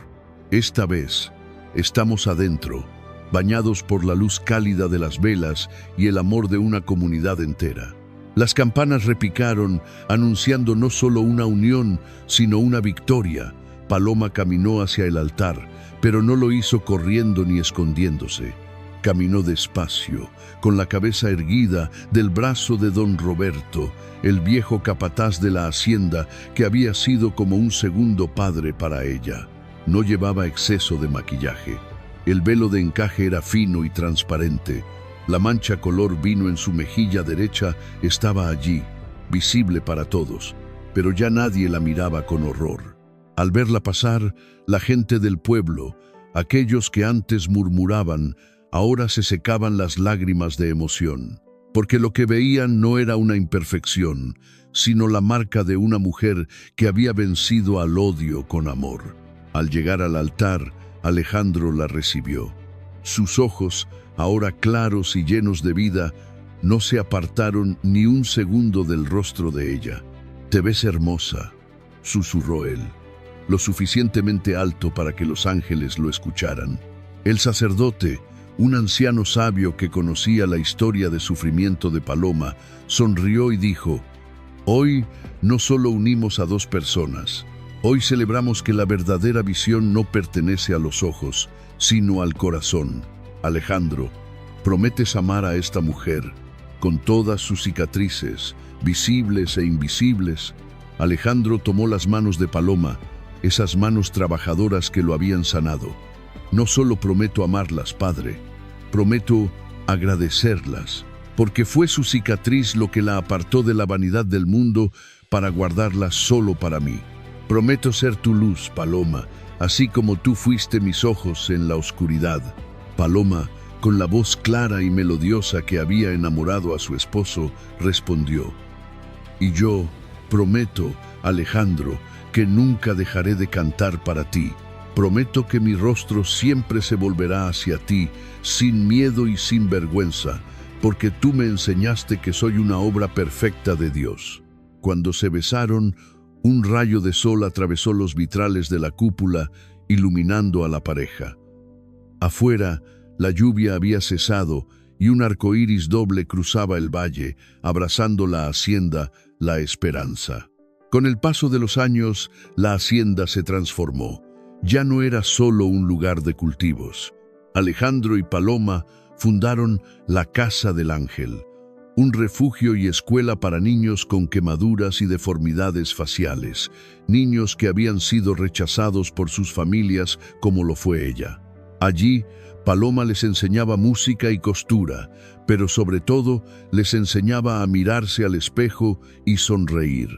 Esta vez, estamos adentro, bañados por la luz cálida de las velas y el amor de una comunidad entera. Las campanas repicaron, anunciando no solo una unión, sino una victoria. Paloma caminó hacia el altar, pero no lo hizo corriendo ni escondiéndose. Caminó despacio, con la cabeza erguida, del brazo de don Roberto, el viejo capataz de la hacienda que había sido como un segundo padre para ella. No llevaba exceso de maquillaje. El velo de encaje era fino y transparente. La mancha color vino en su mejilla derecha estaba allí, visible para todos, pero ya nadie la miraba con horror. Al verla pasar, la gente del pueblo, aquellos que antes murmuraban, ahora se secaban las lágrimas de emoción, porque lo que veían no era una imperfección, sino la marca de una mujer que había vencido al odio con amor. Al llegar al altar, Alejandro la recibió. Sus ojos, ahora claros y llenos de vida, no se apartaron ni un segundo del rostro de ella. «Te ves hermosa», susurró él, lo suficientemente alto para que los ángeles lo escucharan. El sacerdote, un anciano sabio que conocía la historia de sufrimiento de Paloma, sonrió y dijo: «Hoy no solo unimos a dos personas, hoy celebramos que la verdadera visión no pertenece a los ojos, sino al corazón. Alejandro, ¿prometes amar a esta mujer, con todas sus cicatrices, visibles e invisibles?» Alejandro tomó las manos de Paloma, esas manos trabajadoras que lo habían sanado. «No solo prometo amarlas, padre, prometo agradecerlas, porque fue su cicatriz lo que la apartó de la vanidad del mundo para guardarla solo para mí. Prometo ser tu luz, Paloma, así como tú fuiste mis ojos en la oscuridad». Paloma, con la voz clara y melodiosa que había enamorado a su esposo, respondió: «Y yo prometo, Alejandro, que nunca dejaré de cantar para ti. Prometo que mi rostro siempre se volverá hacia ti, sin miedo y sin vergüenza, porque tú me enseñaste que soy una obra perfecta de Dios». Cuando se besaron, un rayo de sol atravesó los vitrales de la cúpula, iluminando a la pareja. Afuera, la lluvia había cesado y un arco iris doble cruzaba el valle, abrazando la hacienda, la esperanza. Con el paso de los años, la hacienda se transformó. Ya no era solo un lugar de cultivos. Alejandro y Paloma fundaron la Casa del Ángel, un refugio y escuela para niños con quemaduras y deformidades faciales, niños que habían sido rechazados por sus familias como lo fue ella. Allí, Paloma les enseñaba música y costura, pero sobre todo les enseñaba a mirarse al espejo y sonreír.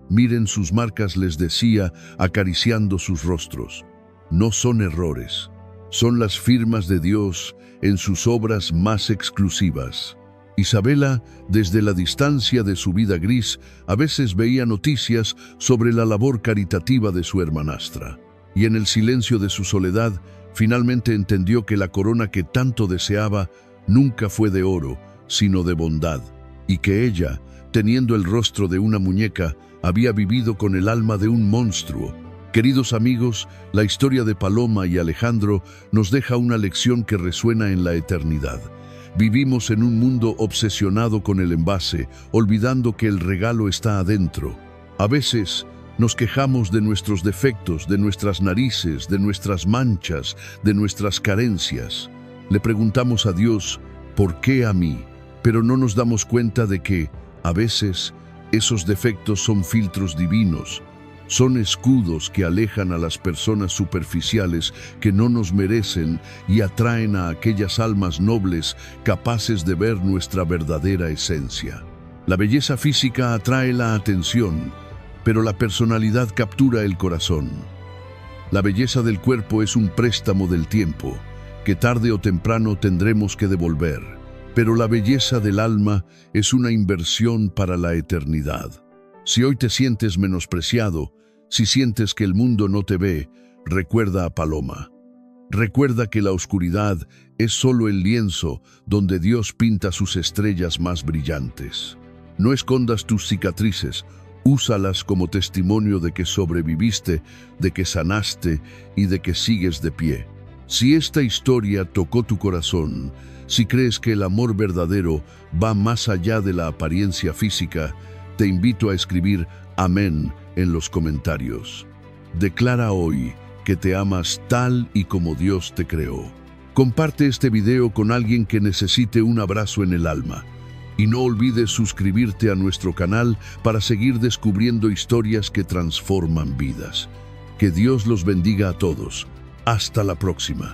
«Miren sus marcas», les decía, acariciando sus rostros. «No son errores, son las firmas de Dios en sus obras más exclusivas». Isabela, desde la distancia de su vida gris, a veces veía noticias sobre la labor caritativa de su hermanastra. Y en el silencio de su soledad, finalmente entendió que la corona que tanto deseaba nunca fue de oro, sino de bondad, y que ella, teniendo el rostro de una muñeca, había vivido con el alma de un monstruo. Queridos amigos, la historia de Paloma y Alejandro nos deja una lección que resuena en la eternidad. Vivimos en un mundo obsesionado con el envase, olvidando que el regalo está adentro. A veces nos quejamos de nuestros defectos, de nuestras narices, de nuestras manchas, de nuestras carencias. Le preguntamos a Dios, ¿por qué a mí? Pero no nos damos cuenta de que, a veces, esos defectos son filtros divinos, son escudos que alejan a las personas superficiales que no nos merecen y atraen a aquellas almas nobles capaces de ver nuestra verdadera esencia. La belleza física atrae la atención, pero la personalidad captura el corazón. La belleza del cuerpo es un préstamo del tiempo, que tarde o temprano tendremos que devolver, pero la belleza del alma es una inversión para la eternidad. Si hoy te sientes menospreciado, si sientes que el mundo no te ve, recuerda a Paloma. Recuerda que la oscuridad es solo el lienzo donde Dios pinta sus estrellas más brillantes. No escondas tus cicatrices, úsalas como testimonio de que sobreviviste, de que sanaste y de que sigues de pie. Si esta historia tocó tu corazón, si crees que el amor verdadero va más allá de la apariencia física, te invito a escribir amén en los comentarios. Declara hoy que te amas tal y como Dios te creó. Comparte este video con alguien que necesite un abrazo en el alma. Y no olvides suscribirte a nuestro canal para seguir descubriendo historias que transforman vidas. Que Dios los bendiga a todos. Hasta la próxima.